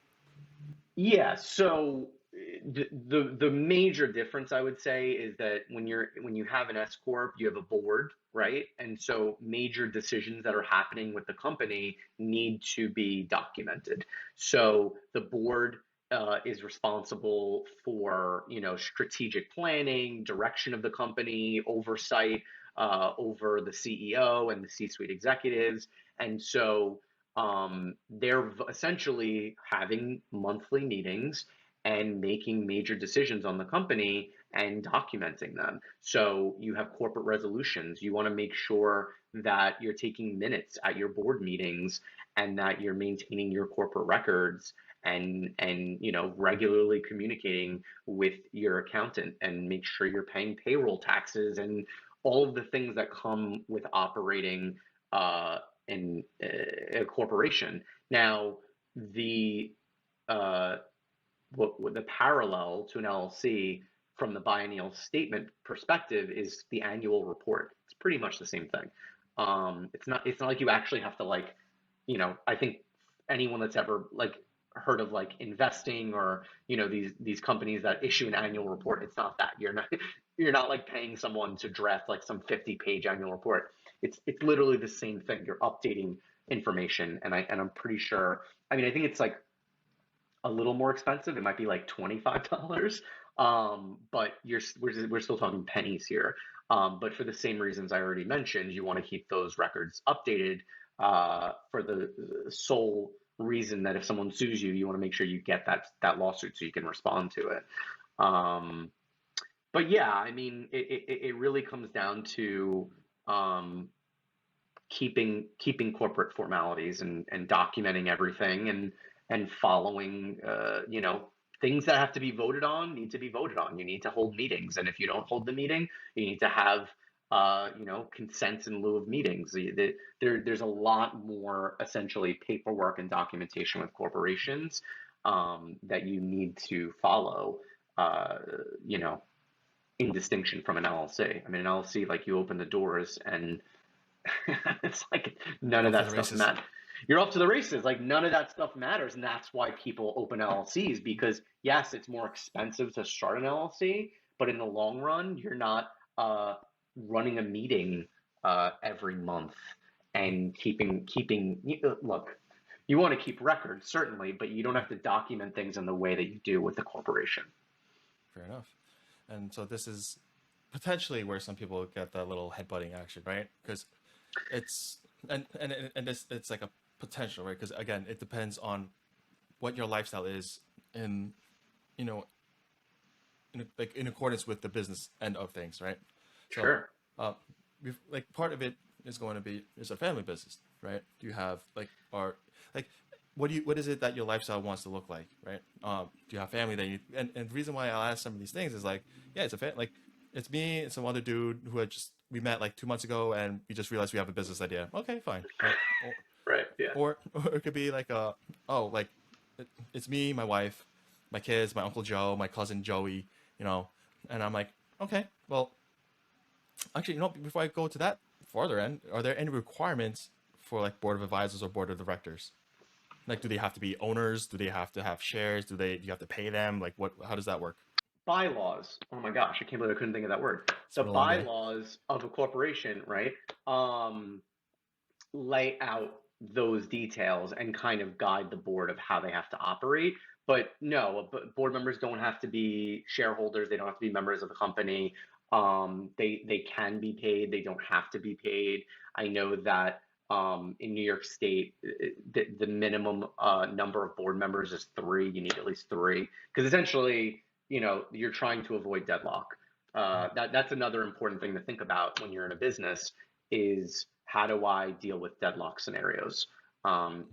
Yeah, so the major difference I would say is that when you have an S corp, you have a board, right? And so major decisions that are happening with the company need to be documented. So the board is responsible for strategic planning, direction of the company, oversight over the CEO and the C-suite executives, and so. they're essentially having monthly meetings and making major decisions on the company and documenting them. So you have corporate resolutions. You want to make sure that you're taking minutes at your board meetings and that you're maintaining your corporate records and regularly communicating with your accountant and make sure you're paying payroll taxes and all of the things that come with operating uh, in a corporation. Now, the uh, what the parallel to an LLC from the biennial statement perspective is the annual report. It's pretty much the same thing. It's not like you actually have to like, I think anyone that's ever like heard of like investing or these companies that issue an annual report, it's not that. You're not like paying someone to draft like some 50-page annual report. It's literally the same thing. You're updating information, and I'm pretty sure. I mean, I think it's like a little more expensive. It might be like $25. But we're still talking pennies here. But for the same reasons I already mentioned, you want to keep those records updated for the sole reason that if someone sues you, you want to make sure you get that lawsuit so you can respond to it. Um, but yeah, I mean, it really comes down to um, keeping corporate formalities and documenting everything and following things that have to be voted on need to be voted on. You need to hold meetings, and if you don't hold the meeting, you need to have consents in lieu of meetings. There's a lot more essentially paperwork and documentation with corporations that you need to follow. Uh, you know, in distinction from an LLC. I mean, an LLC, like you open the doors and it's like none You're of off to that the stuff races. matters. You're off to the races. Like none of that stuff matters, and that's why people open LLCs because yes, it's more expensive to start an LLC, but in the long run, you're not uh, running a meeting every month Hmm. and keeping. Look, you want to keep records certainly, but you don't have to document things in the way that you do with the corporation. Fair enough. And so this is potentially where some people get that little headbutting action, right? Because it's and this it's like a potential, right? Because again, it depends on what your lifestyle is in you know like in accordance with the business end of things, right? So, Sure. uh, like part of it is going to be is a family business, right? Do you have like or like what is it that your lifestyle wants to look like, right? Do you have family that you and the reason why I'll ask some of these things is like yeah, like it's me and some other dude who had just we met like 2 months ago and we just realized we have a business idea. Okay, fine, right? Right. Yeah. Or it could be like oh like it's me, my wife, my kids, my uncle Joe, my cousin Joey, you know, and I'm like, okay, well, actually, before I go to that farther end, are there any requirements for like board of advisors or board of directors? Like, do they have to be owners? Do they have to have shares? Do you have to pay them? Like, what? How does that work? Bylaws. Oh my gosh, I can't believe I couldn't think of that word. It's The been a long day. bylaws of a corporation, right? Um, Lay out those details and kind of guide the board of how they have to operate. But no, board members don't have to be shareholders. They don't have to be members of the company. They can be paid. They don't have to be paid. I know that in New York State, the minimum number of board members is three. You need at least three because essentially, you're trying to avoid deadlock. Mm. That's another important thing to think about when you're in a business is how do I deal with deadlock scenarios?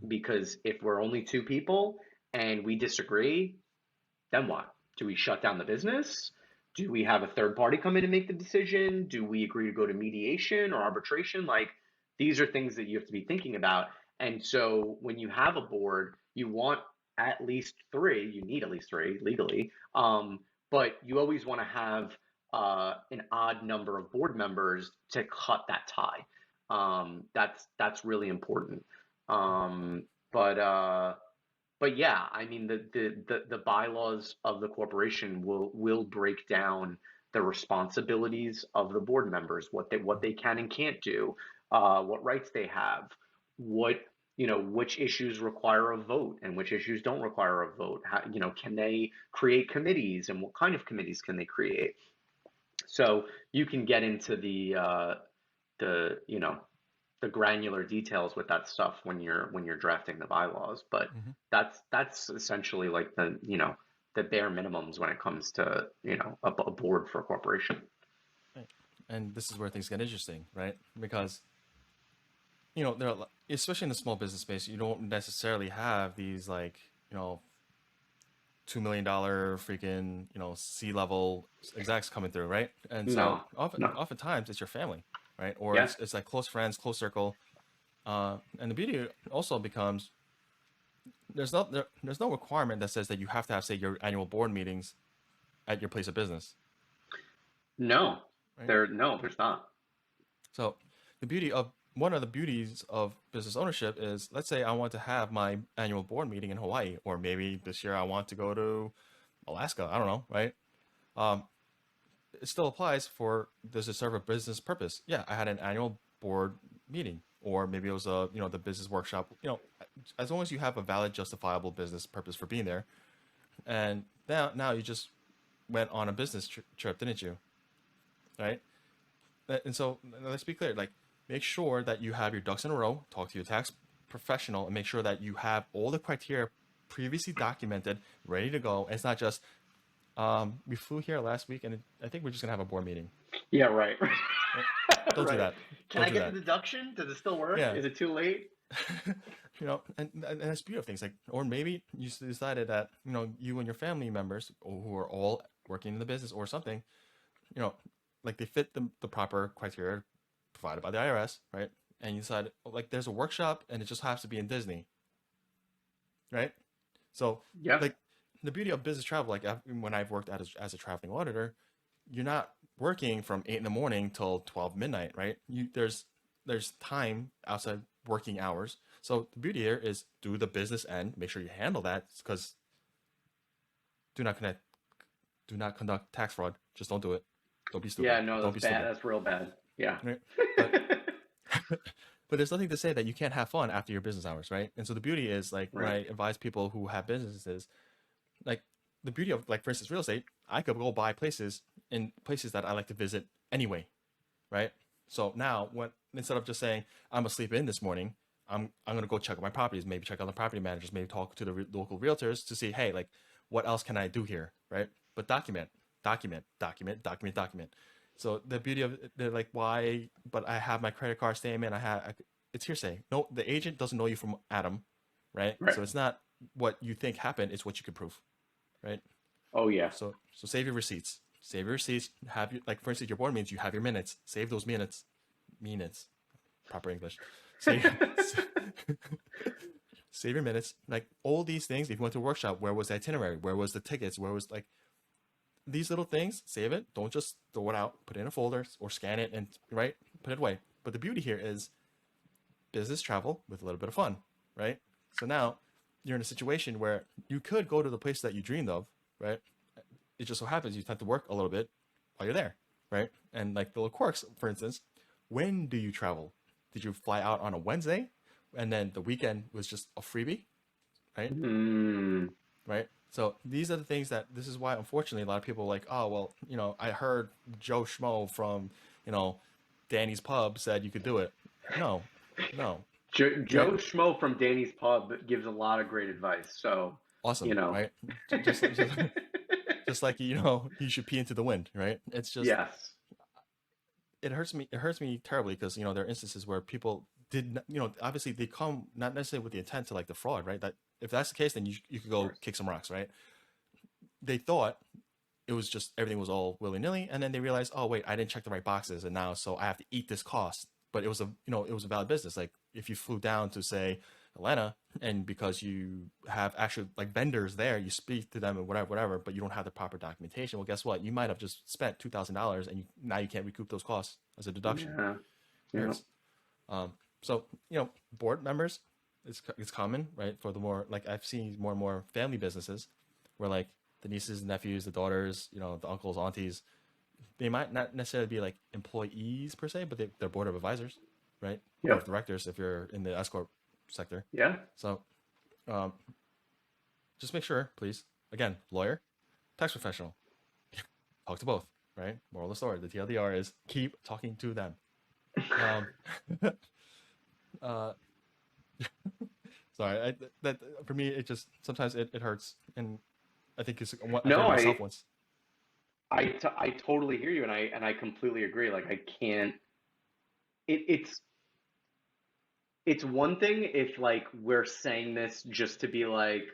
Because if we're only two people and we disagree, then what? Do we shut down the business? Do we have a third party come in and make the decision? Do we agree to go to mediation or arbitration? Like these are things that you have to be thinking about. And so when you have a board, you want at least three, you need at least three legally, but you always want to have an odd number of board members to cut that tie. That's really important. Um, but uh, but yeah, I mean the bylaws of the corporation will break down the responsibilities of the board members, what they can and can't do, what rights they have, what which issues require a vote and which issues don't require a vote. How, can they create committees and what kind of committees can they create? So you can get into the the granular details with that stuff when you're drafting the bylaws, but Hmm. that's essentially like the, the bare minimums when it comes to, a board for a corporation. Right. And this is where things get interesting, right? Because there are, especially in the small business space, you don't necessarily have these like $2 million freaking C-level execs coming through, right? And so No, no. oftentimes it's your family, right? Or Yeah. it's like close friends, close circle. And the beauty also becomes there's no requirement that says that you have to have, say, your annual board meetings at your place of business, No. right? No, there's not. So the beauty of one of the beauties of business ownership is, let's say I want to have my annual board meeting in Hawaii, or maybe this year I want to go to Alaska. I don't know, right? Um, it still applies for, does it serve a business purpose? Yeah, I had an annual board meeting, or maybe it was a the business workshop. As long as you have a valid, justifiable business purpose for being there, and now you just went on a business trip, didn't you? Right? And so let's be clear, like, make sure that you have your ducks in a row, talk to your tax professional, and make sure that you have all the criteria previously documented, ready to go. And it's not just we flew here last week and I think we're just gonna have a board meeting. Yeah, right. Right? Don't do Right. that. Can Don't I do get the that. deduction? Does it still work? Yeah. Is it too late? And that's the beauty of things, like, or maybe you decided that you and your family members who are all working in the business or something, you know like they fit the proper criteria provided by the IRS, right? And you decide, like, there's a workshop and it just has to be in Disney, right? So, Yeah. like, the beauty of business travel, like, when I've worked as a traveling auditor, you're not working from 8 in the morning till 12 midnight, right? There's time outside working hours. So the beauty here is, do the business end, make sure you handle that, because do not connect, do not conduct tax fraud. Just don't do it. Don't be stupid. Yeah, no, Don't that's be bad. stupid. That's real bad. Yeah. Right? But but there's nothing to say that you can't have fun after your business hours, right? And so the beauty is, like, when Right. I advise people who have businesses, like, the beauty of, like, for instance, real estate, I could go buy places in places that I like to visit anyway, right? So now, when instead of just saying I'm gonna sleep in this morning, I'm gonna go check out my properties, maybe check out the property managers, maybe talk to the local realtors to see, hey, like, what else can I do here, right? But document, document, document, document, document. So the beauty of it, they're like, why? But I have my credit card statement. It's hearsay. No, the agent doesn't know you from Adam, right? Right. So it's not what you think happened; it's what you can prove, right? Oh, yeah. So save your receipts. Save your receipts. Have your, like, for instance, your board meetings. You have your minutes. Save those minutes. Minutes. Proper English. Save save your minutes. Like, all these things. If you went to a workshop, where was the itinerary? Where was the tickets? Where was, like, these little things? Save it. Don't just throw it out. Put it in a folder or scan it and, right, put it away. But the beauty here is business travel with a little bit of fun, right? So now you're in a situation where you could go to the place that you dreamed of, right? It just so happens you have to work a little bit while you're there, right? And, like, the little quirks, for instance, when do you travel? Did you fly out on a Wednesday and then the weekend was just a freebie, right? Mm. Right? So these are the things that, this is why, unfortunately, a lot of people are like, oh, well, I heard Joe Schmo from, Danny's Pub said you could do it. No, no, Joe right? Schmo from Danny's Pub gives a lot of great advice. So, you Awesome, know, right? Just like, you should pee into the wind, right? It's just, yes. it hurts me terribly, because there are instances where people did not, obviously they come not necessarily with the intent to, like, the fraud, right? That, if that's the case, then you could Of go course. kick some rocks, right? They thought it was just, everything was all willy-nilly, and then they realized, oh wait, I didn't check the right boxes, and now, so I have to eat this cost. But it was a valid business. Like, if you flew down to, say, Atlanta, and because you have actual, like, vendors there, you speak to them and whatever, but you don't have the proper documentation, well, guess what, you might have just spent $2,000, and now you can't recoup those costs as a deduction. Yeah. Yeah. Hurts. um so, board members, it's common, right? For the more, like, I've seen more and more family businesses where, like, the nieces and nephews, the daughters, the uncles, aunties, they might not necessarily be, like, employees per se, but they're board of advisors, right? Board of Yep. directors if you're in the S-Corp sector. Yeah. So, um, just make sure, please. Again, lawyer, tax professional, talk to both, right? Moral of the story, the TLDR is, keep talking to them. Um, Uh, sorry, that for me it just sometimes it hurts, and I think it's I've done No, it myself once. I totally hear you, and I completely agree. Like I can't. It's one thing if like we're saying this just to be like,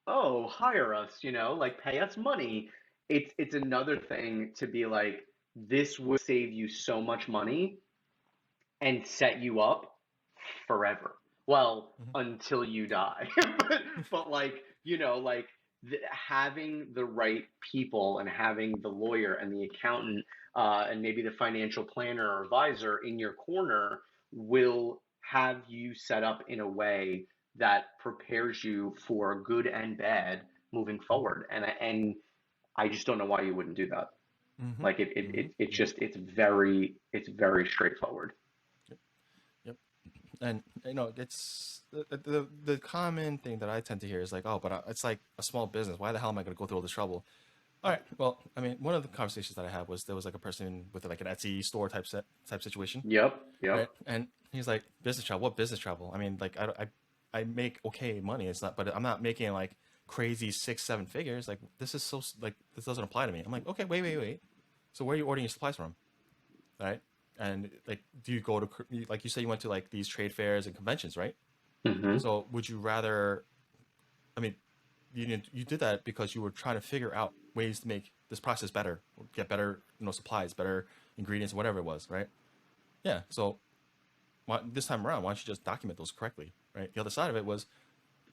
oh, hire us, like pay us money. It's another thing to be like, this would save you so much money and set you up forever. Well, Hmm. until you die. but like, like having the right people and having the lawyer and the accountant and maybe the financial planner or advisor in your corner will have you set up in a way that prepares you for good and bad moving forward. And I just don't know why you wouldn't do that. Hmm. Like Hmm. it's Hmm. just it's very straightforward. Yep. Yep. And it's the common thing that I tend to hear is like, oh, but it's like a small business. Why the hell am I going to go through all this trouble? All right. Well, I mean, one of the conversations that I had was there was like a person with like an Etsy store type situation, Yep, right? yep. And he's like, business travel. What business travel? I mean, like I make okay money. It's not, but I'm not making like crazy 6 7 figures. Like this is so like this doesn't apply to me. I'm like, okay, wait. So where are you ordering your supplies from, right? And like, do you go to like you said you went to like these trade fairs and conventions, right? Hmm. So would you rather? I mean, you did that because you were trying to figure out ways to make this process better, or get better, supplies, better ingredients, whatever it was, right? Yeah. So this time around, why don't you just document those correctly, right? The other side of it was,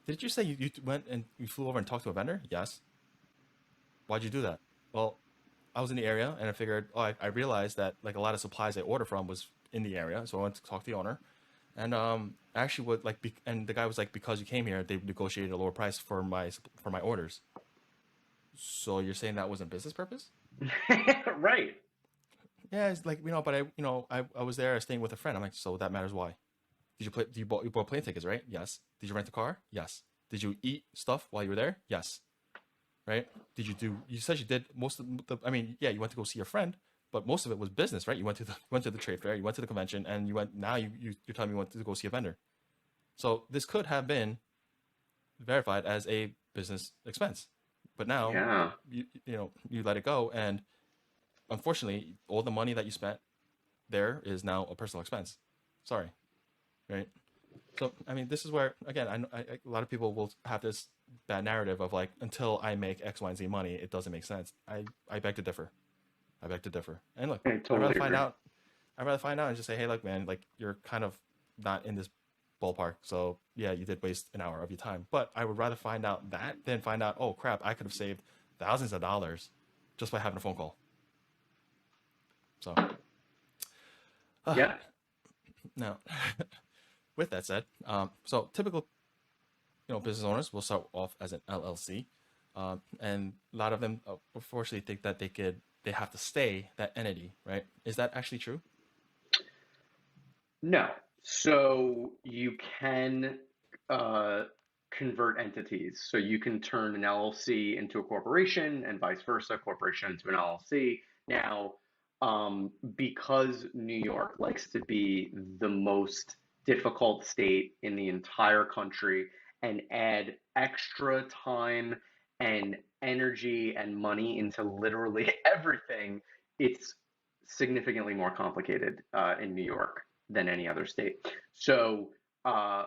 did you say you went and you flew over and talked to a vendor? Yes. Why'd you do that? Well, I was in the area and I figured, oh, I realized that like a lot of supplies I ordered from was in the area, so I went to talk to the owner, and actually would like, and the guy was like, because you came here, they negotiated a lower price for my orders. So you're saying that wasn't business purpose? Right. Yeah, it's like but I was there staying with a friend. I'm like, so that matters why? Did you play? You bought plane tickets, right? Yes. Did you rent a car? Yes. Did you eat stuff while you were there? Yes. Right? Did you do? You said you did most of the. I mean, yeah, you went to go see your friend, but most of it was business, right? You went to the trade fair, you went to the convention, and you went. Now you're telling me you went to go see a vendor. So this could have been verified as a business expense, but now Yeah. you let it go, and unfortunately, all the money that you spent there is now a personal expense. Sorry, right? So I mean, this is where again, a lot of people will have this bad narrative of like, until I make X, Y, and Z money, it doesn't make sense. I beg to differ. I beg to differ. And look, I I'd rather totally find agree. out. I'd rather find out and just say, hey, look, man, like you're kind of not in this ballpark. So yeah, you did waste an hour of your time. But I would rather find out that than find out, oh crap, I could have saved thousands of dollars just by having a phone call. So Yeah. now, with that said, so typical business owners will start off as an LLC, and a lot of them unfortunately think that they have to stay that entity, right? Is that actually true? No. So you can uh, convert entities. So you can turn an LLC into a corporation and vice versa, corporation into an LLC. Now, because New York likes to be the most difficult state in the entire country and add extra time and energy and money into literally everything, it's significantly more complicated in New York than any other state. So, uh,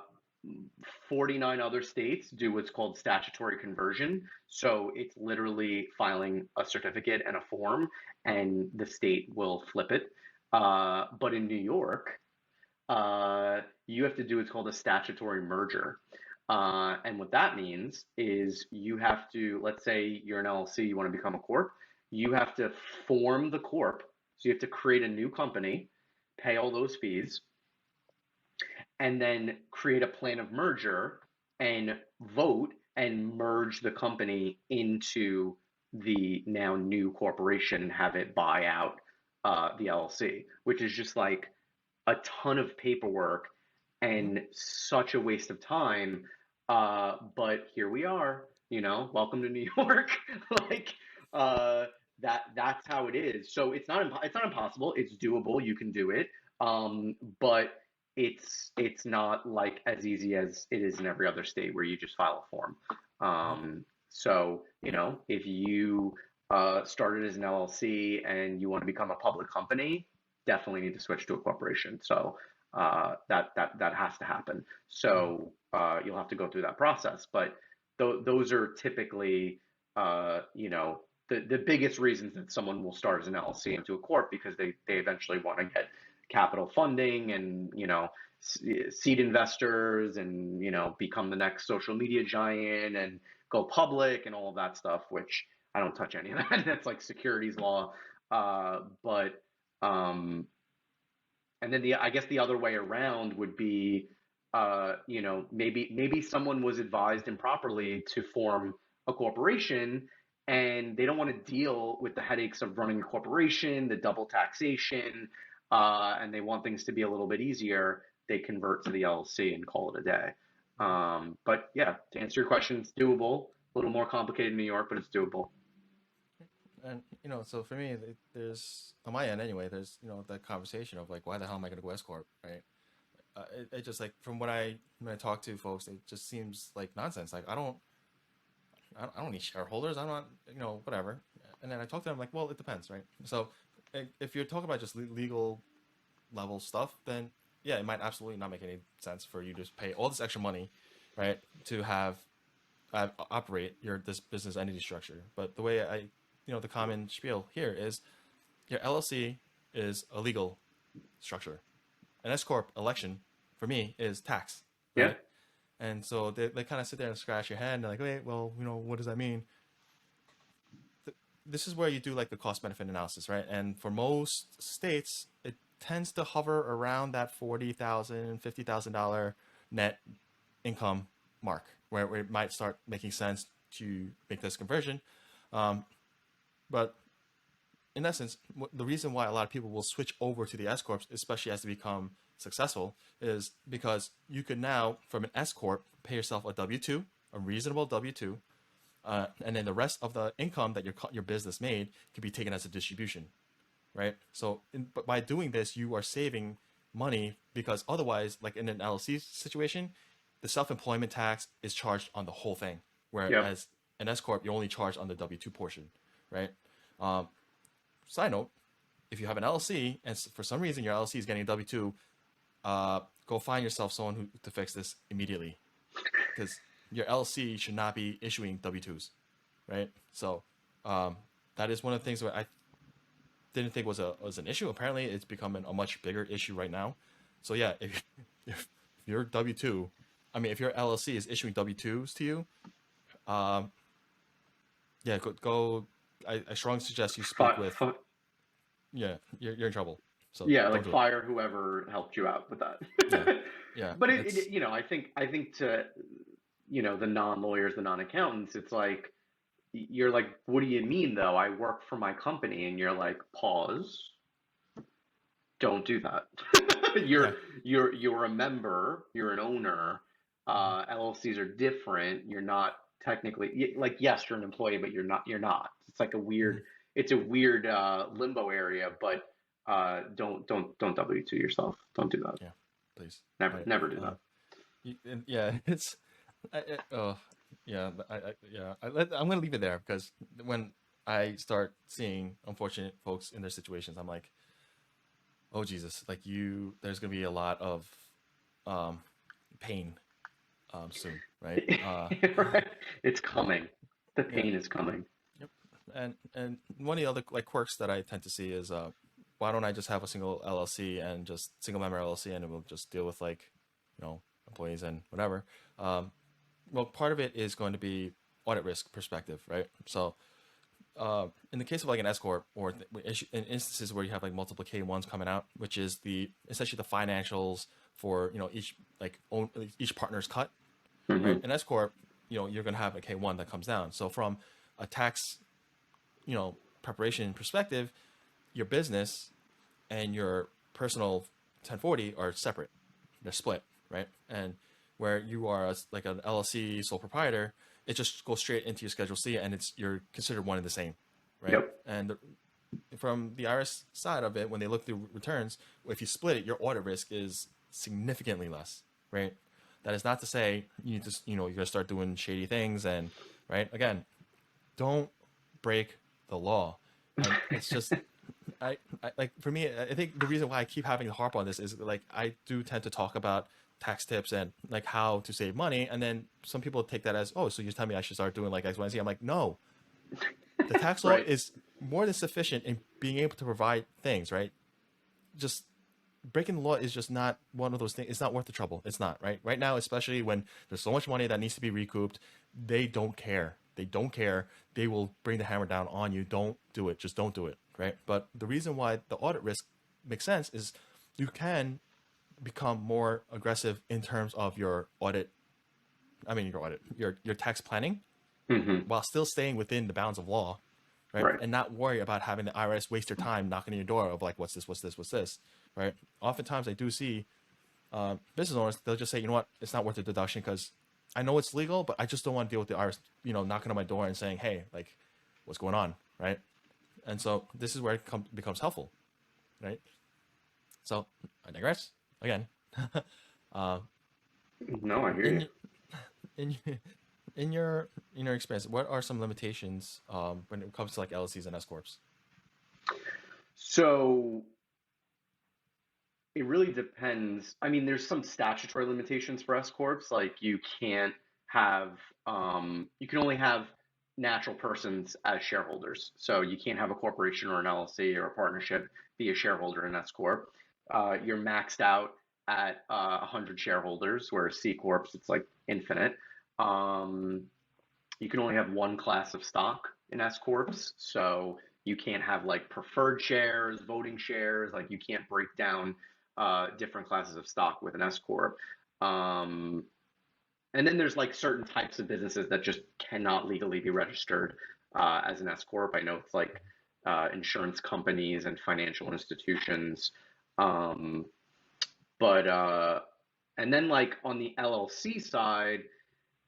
49 other states do what's called statutory conversion. So it's literally filing a certificate and a form, and the state will flip it. But in New York, you have to do what's called a statutory merger. And what that means is you have to, let's say you're an LLC, you want to become a corp, you have to form the corp. So you have to create a new company, pay all those fees, and then create a plan of merger and vote and merge the company into the now new corporation and have it buy out the LLC, which is just like a ton of paperwork Mm-hmm. and such a waste of time. But here we are, welcome to New York. like uh, that's how it is. So it's not impossible. It's doable. You can do it. But it's not like as easy as it is in every other state where you just file a form. So, if you started as an LLC and you want to become a public company, definitely need to switch to a corporation. So that has to happen. So you'll have to go through that process. But those are typically, the biggest reasons that someone will start as an LLC into a corp, because they eventually want to get capital funding and, seed investors and, become the next social media giant and go public and all of that stuff, which I don't touch any of that. That's like securities law. But and then I guess the other way around would be, maybe someone was advised improperly to form a corporation, and they don't want to deal with the headaches of running a corporation, the double taxation, and they want things to be a little bit easier. They convert to the LLC and call it a day. But yeah, to answer your question, it's doable. A little more complicated in New York, but it's doable. And so for me, there's on my end anyway. There's that conversation of like, why the hell am I going to go S corp, right? It just like from when I talk to folks, it just seems like nonsense. Like I don't need shareholders. I'm not whatever. And then I talk to them like, well, it depends, right? So if you're talking about just legal level stuff, then yeah, it might absolutely not make any sense for you to just pay all this extra money, right, to have operate this business entity structure. But the way the common spiel here is your LLC is a legal structure. An S corp election for me is tax, Yeah. right? And so they kind of sit there and scratch your head and they're like, wait, well, what does that mean? This is where you do like the cost benefit analysis, right? And for most states, it tends to hover around that $40,000, $50,000 net income mark, where it might start making sense to make this conversion. But in essence, the reason why a lot of people will switch over to the S corps, especially as they become successful, is because you could now, from an S corp, pay yourself a W-2, a reasonable W-2, and then the rest of the income that your business made could be taken as a distribution, right? So, but by doing this, you are saving money, because otherwise, like in an LLC situation, the self-employment tax is charged on the whole thing, whereas an S corp, you're only charged on the W-2 portion, right? Side note, if you have an LLC and for some reason your LLC is getting a W-2, go find yourself someone to fix this immediately, because your LLC should not be issuing W-2s, right? So that is one of the things where I didn't think was an issue. Apparently, it's becoming a much bigger issue right now. So yeah, if your W-2, if your LLC is issuing W-2s to you, yeah, go. I strongly suggest you speak with. Yeah, you're in trouble. So yeah, like fire whoever helped you out with that. Yeah. But I think to the non-lawyers, the non-accountants, it's like, you're like, what do you mean though? I work for my company, and you're like, pause. Don't do that. You're a member. You're an owner. LLCs are different. You're not technically, like, yes, you're an employee, but you're not. You're not. It's like a weird. It's a weird limbo area. But don't W-2 yourself. Don't do that. Yeah, please. Never do that. It's. I'm gonna leave it there, because when I start seeing unfortunate folks in their situations, I'm like, oh Jesus, like there's gonna be a lot of pain soon, right? Right. It's coming. The pain is coming. Yep. And one of the other like quirks that I tend to see is why don't I just have a single LLC and just single member LLC, and we'll just deal with like employees and whatever. Well, part of it is going to be audit risk perspective, right? So in the case of like an S corp, or in instances where you have like multiple K1s coming out, which is essentially the financials for each partner's cut, right? An S corp, you're going to have a K1 that comes down. So from a tax preparation perspective, your business and your personal 1040 are separate. They're split, right? And where you are like an LLC sole proprietor, it just goes straight into your Schedule C, and you're considered one and the same, right? Yep. And from the IRS side of it, when they look through returns, if you split it, your audit risk is significantly less, right? That is not to say you just, you're gonna start doing shady things and, right? Again, don't break the law. And it's just, I like, for me, I think the reason why I keep having to harp on this is like I do tend to talk about tax tips and like how to save money, and then some people take that as, oh, so you're telling me I should start doing like X, Y, and Z. I'm like, no, the tax law Right. is more than sufficient in being able to provide things, right? Just breaking the law is just not one of those things. It's not worth the trouble. It's not, right? Right now, especially when there's so much money that needs to be recouped, they don't care. They don't care. They will bring the hammer down on you. Don't do it. Just don't do it, right? But the reason why the audit risk makes sense is you can become more aggressive in terms of your audit. I mean, your audit, your tax planning, Hmm. while still staying within the bounds of law, right? Right. And not worry about having the IRS waste their time knocking on your door of like, what's this, what's this, what's this, right? Oftentimes I do see business owners, they'll just say, you know what, it's not worth the deduction because I know it's legal, but I just don't want to deal with the IRS, knocking on my door and saying, hey, like, what's going on, right? And so this is where it becomes helpful, right? So I digress again. uh, No, I hear you. in in in your experience, what are some limitations when it comes to like LLCs and S corps? So it really depends. I mean, there's some statutory limitations for S corps, like you can't have, you can only have natural persons as shareholders. So you can't have a corporation or an LLC or a partnership be a shareholder in S corp. You're maxed out at 100 shareholders, whereas C corps it's like infinite. Um, you can only have one class of stock in S corps, so you can't have like preferred shares, voting shares. Like you can't break down different classes of stock with an S corp. Um, and then there's like certain types of businesses that just cannot legally be registered as an S corp. I know it's like insurance companies and financial institutions. Um, but and then like on the LLC side,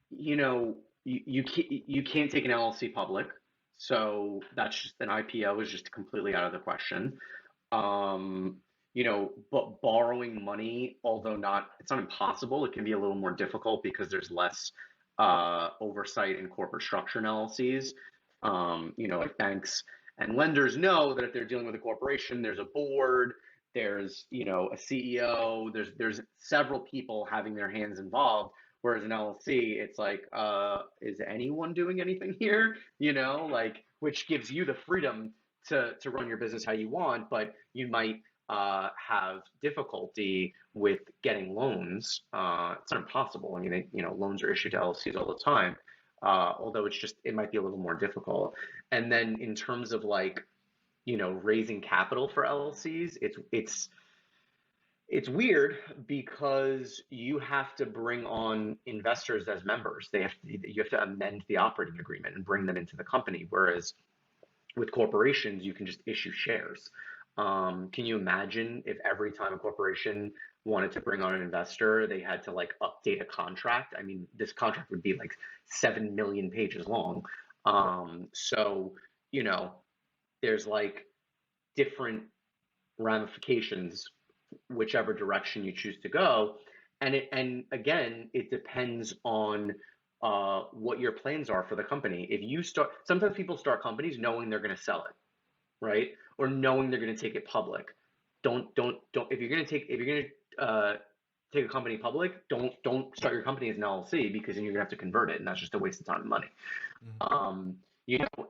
you can't take an LLC public, so that's just an IPO is just completely out of the question. Um, but borrowing money, although not, it's not impossible. It can be a little more difficult because there's less oversight in corporate structure in LLCs. Like banks and lenders know that if they're dealing with a corporation, there's a board, there's a CEO, there's several people having their hands involved. Whereas an LLC, it's like, is anyone doing anything here? Like which gives you the freedom to run your business how you want, but you might have difficulty with getting loans. It's not impossible. I mean, loans are issued to LLCs all the time. Although it might be a little more difficult. And then in terms of like, raising capital for LLCs, it's weird because you have to bring on investors as members. You have to amend the operating agreement and bring them into the company. Whereas with corporations, you can just issue shares. Can you imagine if every time a corporation wanted to bring on an investor, they had to like update a contract? I mean, this contract would be like 7 million pages long. So, you know, there's like different ramifications whichever direction you choose to go. And again, it depends on what your plans are for the company. If you start, sometimes people start companies knowing they're going to sell it, right? Or knowing they're going to take it public. Don't. If you're going to take a company public, don't start your company as an LLC because then you're going to have to convert it, and that's just a waste of time and money. Mhm.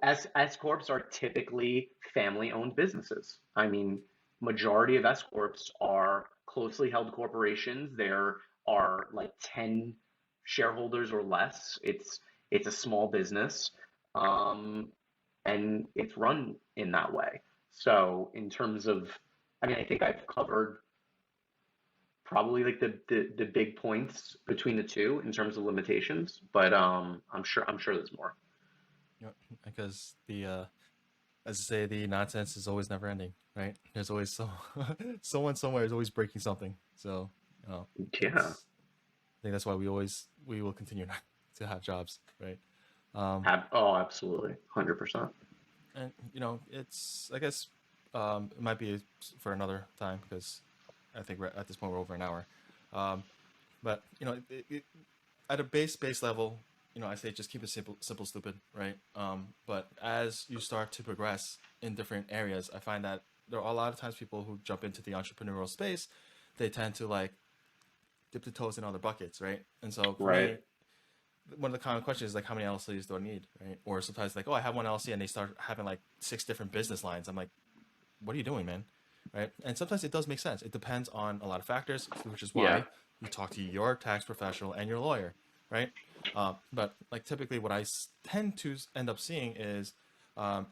S corps are typically family-owned businesses. I mean, majority of S corps are closely held corporations. There are like 10 shareholders or less. It's a small business, um, and it's run in that way. So in terms of, I mean, I think I've covered probably like the big points between the two in terms of limitations, but I'm sure there's more. Because as I say, the nonsense is always never ending, right? There's always someone somewhere is always breaking something. So, Yeah. it's I think that's why we will continue to have jobs, right? Um, Oh, absolutely. 100%. and it's, I guess, it might be for another time because I think we're at this point we're over an hour. Um, but at a base level, I say just keep it simple, stupid, right? But as you start to progress in different areas, I find that there are a lot of times people who jump into the entrepreneurial space, they tend to like dip the toes in other buckets, right? And so for Right. me, one of the common questions is like, how many LLCs do I need, right? Or sometimes like, oh, I have one LLC, and they start having like 6 different business lines. I'm like, what are you doing, man? Right? And sometimes it does make sense. It depends on a lot of factors, which is Yeah. why you talk to your tax professional and your lawyer, right? But like typically, what I tend to end up seeing is, um,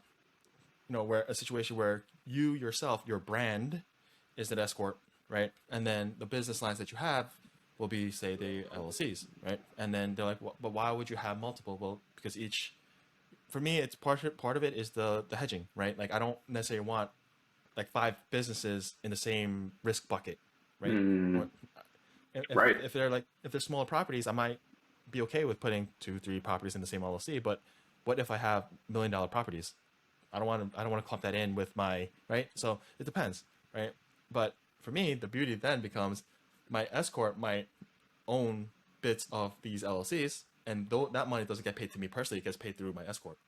where a situation where you yourself, your brand, is an S-Corp, right? And then the business lines that you have will be, say, the LLCs, right? And then they're like, well, but why would you have multiple? Well, because each, for me, it's part of it is the hedging, right? Like I don't necessarily want like 5 businesses in the same risk bucket, right? Mm, Or if right. if they're smaller properties, I might be okay with putting 2 3 properties in the same LLC. But what if I have $1 million properties? I don't want to clump that in with my right. So it depends, right? But for me, the beauty then becomes my S corp might own bits of these LLCs, and though that money doesn't get paid to me personally, it gets paid through my S corp,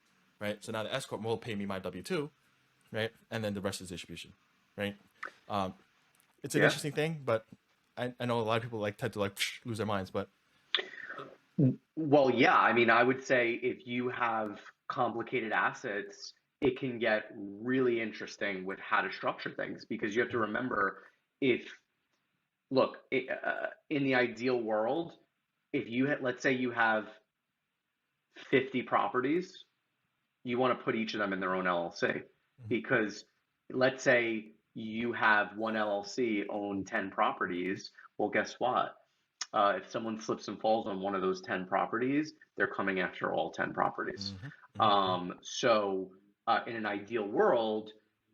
right? So now the S corp will pay me my W-2, right? And then the rest is distribution, right? Um, it's an Yeah. interesting thing, but I know a lot of people like tend to like lose their minds, but Well, yeah. I mean, I would say if you have complicated assets, it can get really interesting with how to structure things because you have to remember if, look, in the ideal world, if you had, let's say you have 50 properties, you want to put each of them in their own LLC because let's say you have one LLC own 10 properties. Well, guess what? If someone slips and falls on one of those 10 properties, they're coming after all 10 properties. mm-hmm, mm-hmm, In an ideal world,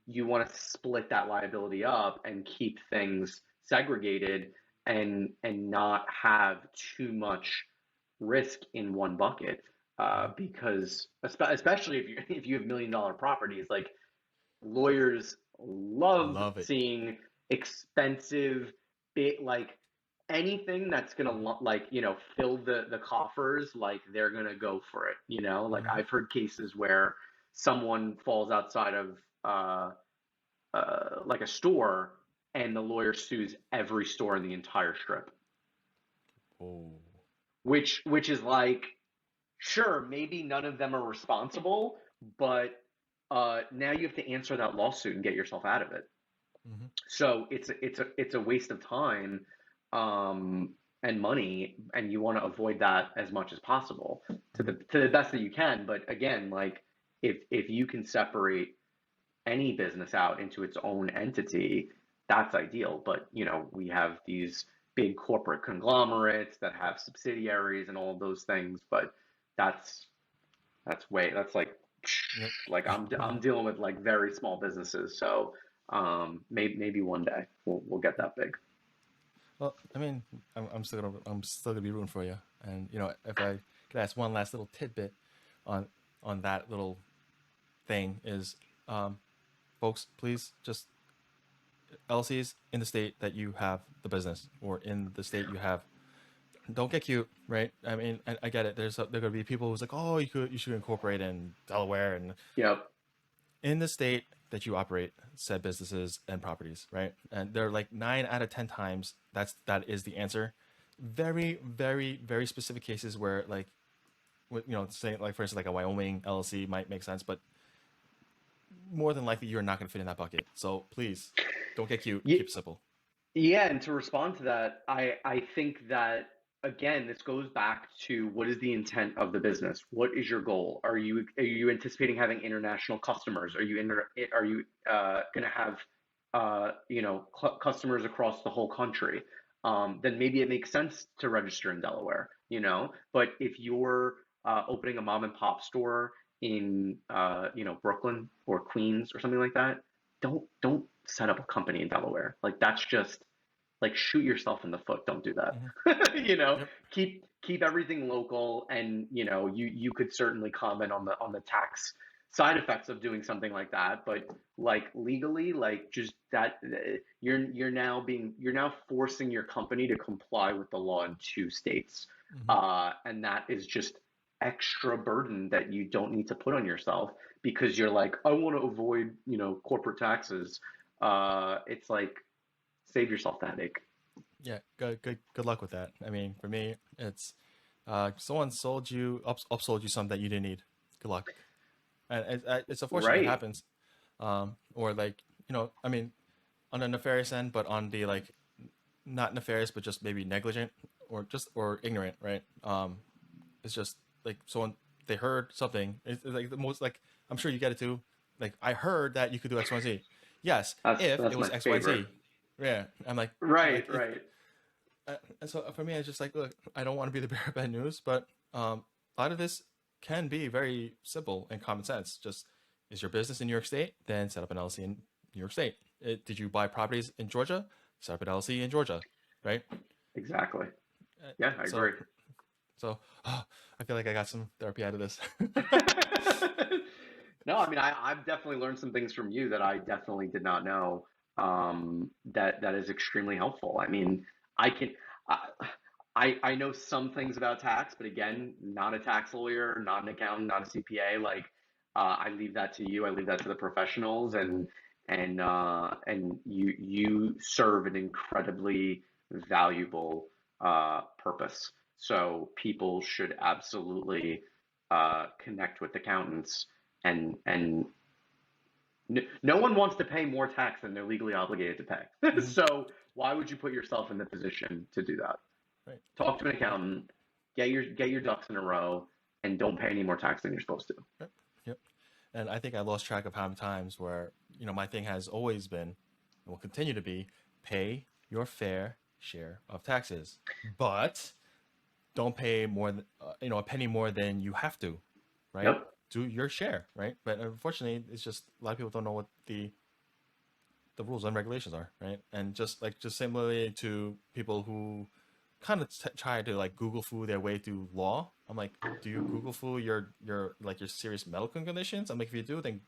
you want to split that liability up and keep things segregated and not have too much risk in one bucket. mm-hmm. Because especially if you have $1 million properties, like lawyers love Love it. seeing expensive bit like anything that's gonna like fill the coffers, like they're gonna go for it, like Mm-hmm. I've heard cases where someone falls outside of uh, like a store and the lawyer sues every store in the entire strip, Oh, which is like, sure, maybe none of them are responsible, but now you have to answer that lawsuit and get yourself out of it. mm-hmm. So it's a waste of time um, and money, and you want to avoid that as much as possible to the best that you can. But again, like if you can separate any business out into its own entity, that's ideal. But we have these big corporate conglomerates that have subsidiaries and all of those things, but that's that's Yep. like I'm dealing with like very small businesses, so maybe one day we'll get that big. Well, I mean, I'm still gonna be rooting for you. And if I could ask one last little tidbit on that little thing is, um, folks, please just LLCs in the state that you have the business or in the state you have. Don't get cute, right? I mean, I get it. There gonna be people who's like, oh, you should incorporate in Delaware and Yep. in the state that you operate said businesses and properties, right? And they're like 9 out of 10 times that is the answer. Very, very, very specific cases where like, say like for instance like a Wyoming LLC might make sense, but more than likely you're not going to fit in that bucket. So please, don't get cute. Yeah, Keep it simple. yeah, and to respond to that, I think that again, this goes back to what is the intent of the business? What is your goal? Are you anticipating having international customers? Are you going to have customers across the whole country? Then maybe it makes sense to register in Delaware, But if you're opening a mom and pop store in Brooklyn or Queens or something like that, don't set up a company in Delaware. Like that's just like shoot yourself in the foot. Don't do Mm-hmm. that. Yep. Keep everything local, and you could certainly comment on the tax side effects of doing something like that, but like legally, like just that you're now forcing your company to comply with the law in two states, Hmm. and that is just extra burden that you don't need to put on yourself because you're like, I want to avoid, corporate taxes. It's like save yourself that headache. Yeah, good luck with that. I mean, for me, it's someone sold you upsold you something that you didn't need. Good luck. And it's unfortunate it Right. happens. Or like, I mean, on the nefarious end, but on the like not nefarious, but just maybe negligent or ignorant, right? It's just like someone they heard something. It's like the most like I'm sure you get it too. Like I heard that you could do X, Y, Z. Yes, if it That's was my X, Y, favorite. Z. Yeah, I'm like Right, it. right. And so for me, it's just like, look, I don't want to be the bearer of bad news, but a lot of this can be very simple and common sense. Just is your business in New York State? Then set up an LLC in New York State. Did you buy properties in Georgia? Set up an LLC in Georgia, right? Exactly. Uh, Yeah, I So agree. so I feel like I got some therapy out of this. No, I mean, I've definitely learned some things from you that I definitely did not know. That is extremely helpful. I mean, I can, I, I know some things about tax, but again, not a tax lawyer, not an accountant, not a CPA. Like, I leave that to you. I leave that to the professionals, and you serve an incredibly valuable purpose. So people should absolutely connect with accountants and no one wants to pay more tax than they're legally obligated to pay. Hmm. So why would you put yourself in the position to do that? Right. Talk to an accountant, get your ducks in a row, and don't pay any more tax than you're supposed to. Yep. Yep. And I think I lost track of how many times where my thing has always been and will continue to be pay your fair share of taxes, but don't pay more than a penny more than you have to, right? Yep, Do your share, right? But unfortunately, it's just a lot of people don't know what the rules and regulations are, right? And just similarly to people who kind of try to like Google foo their way through law. I'm like, do you Google foo your like your serious medical conditions? I'm like, if you do, then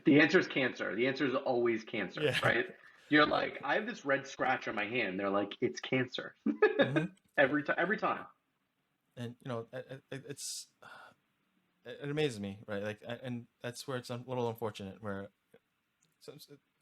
the answer is cancer. The answer is always cancer, yeah. right? You're like, I have this red scratch on my hand. They're like, it's cancer. Hmm. Every time. And it's it amazes me, right? Like, and that's where it's a little unfortunate, where some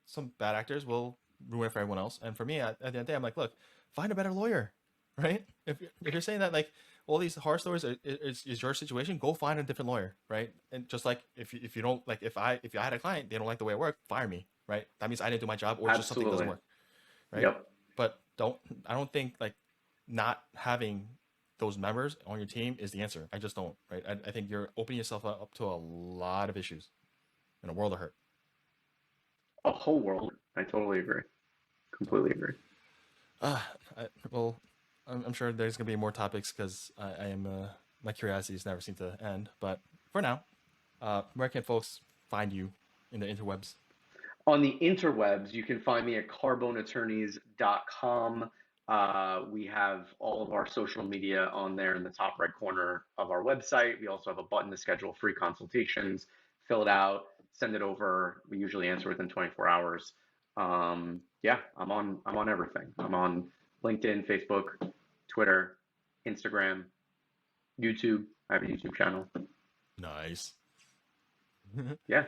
some bad actors will ruin it for everyone else. And for me, at the end of the day, I'm like, look, find a better lawyer, right? If you're saying that like all these horror stories is your situation, go find a different lawyer, right? And just like if you don't like if I had a client, they don't like the way I work, fire me, right? That means I didn't do my job or just something doesn't Absolutely. work, right? Yep. But I don't think like not having those members on your team is the answer. I just don't, right? I think you're opening yourself up to a lot of issues in a world of hurt. A whole world. I totally agree. So, Completely agree. uh, well, I'm sure there's gonna be more topics because I am my curiosities never seem to end. But for now, where can folks find you in the interwebs? On the interwebs, you can find me at carboneattorneys.com. We have all of our social media on there in the top right corner of our website. We also have a button to schedule free consultations. Fill it out, send it over. We usually answer within 24 hours. Yeah, I'm on everything. I'm on LinkedIn, Facebook, Twitter, Instagram, YouTube. I have a YouTube channel. Nice. Yeah.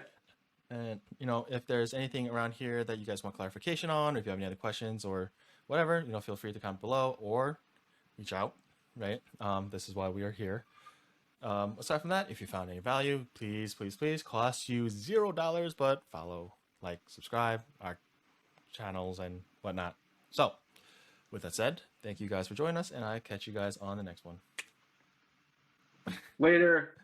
And if there's anything around here that you guys want clarification on, or if you have any other questions or whatever, feel free to comment below or reach out. Right. This is why we are here. Aside from that, if you found any value, please, please, please, cost you $0, but follow, like, subscribe our channels and whatnot. So, with that said, thank you guys for joining us, and I catch you guys on the next one. Later.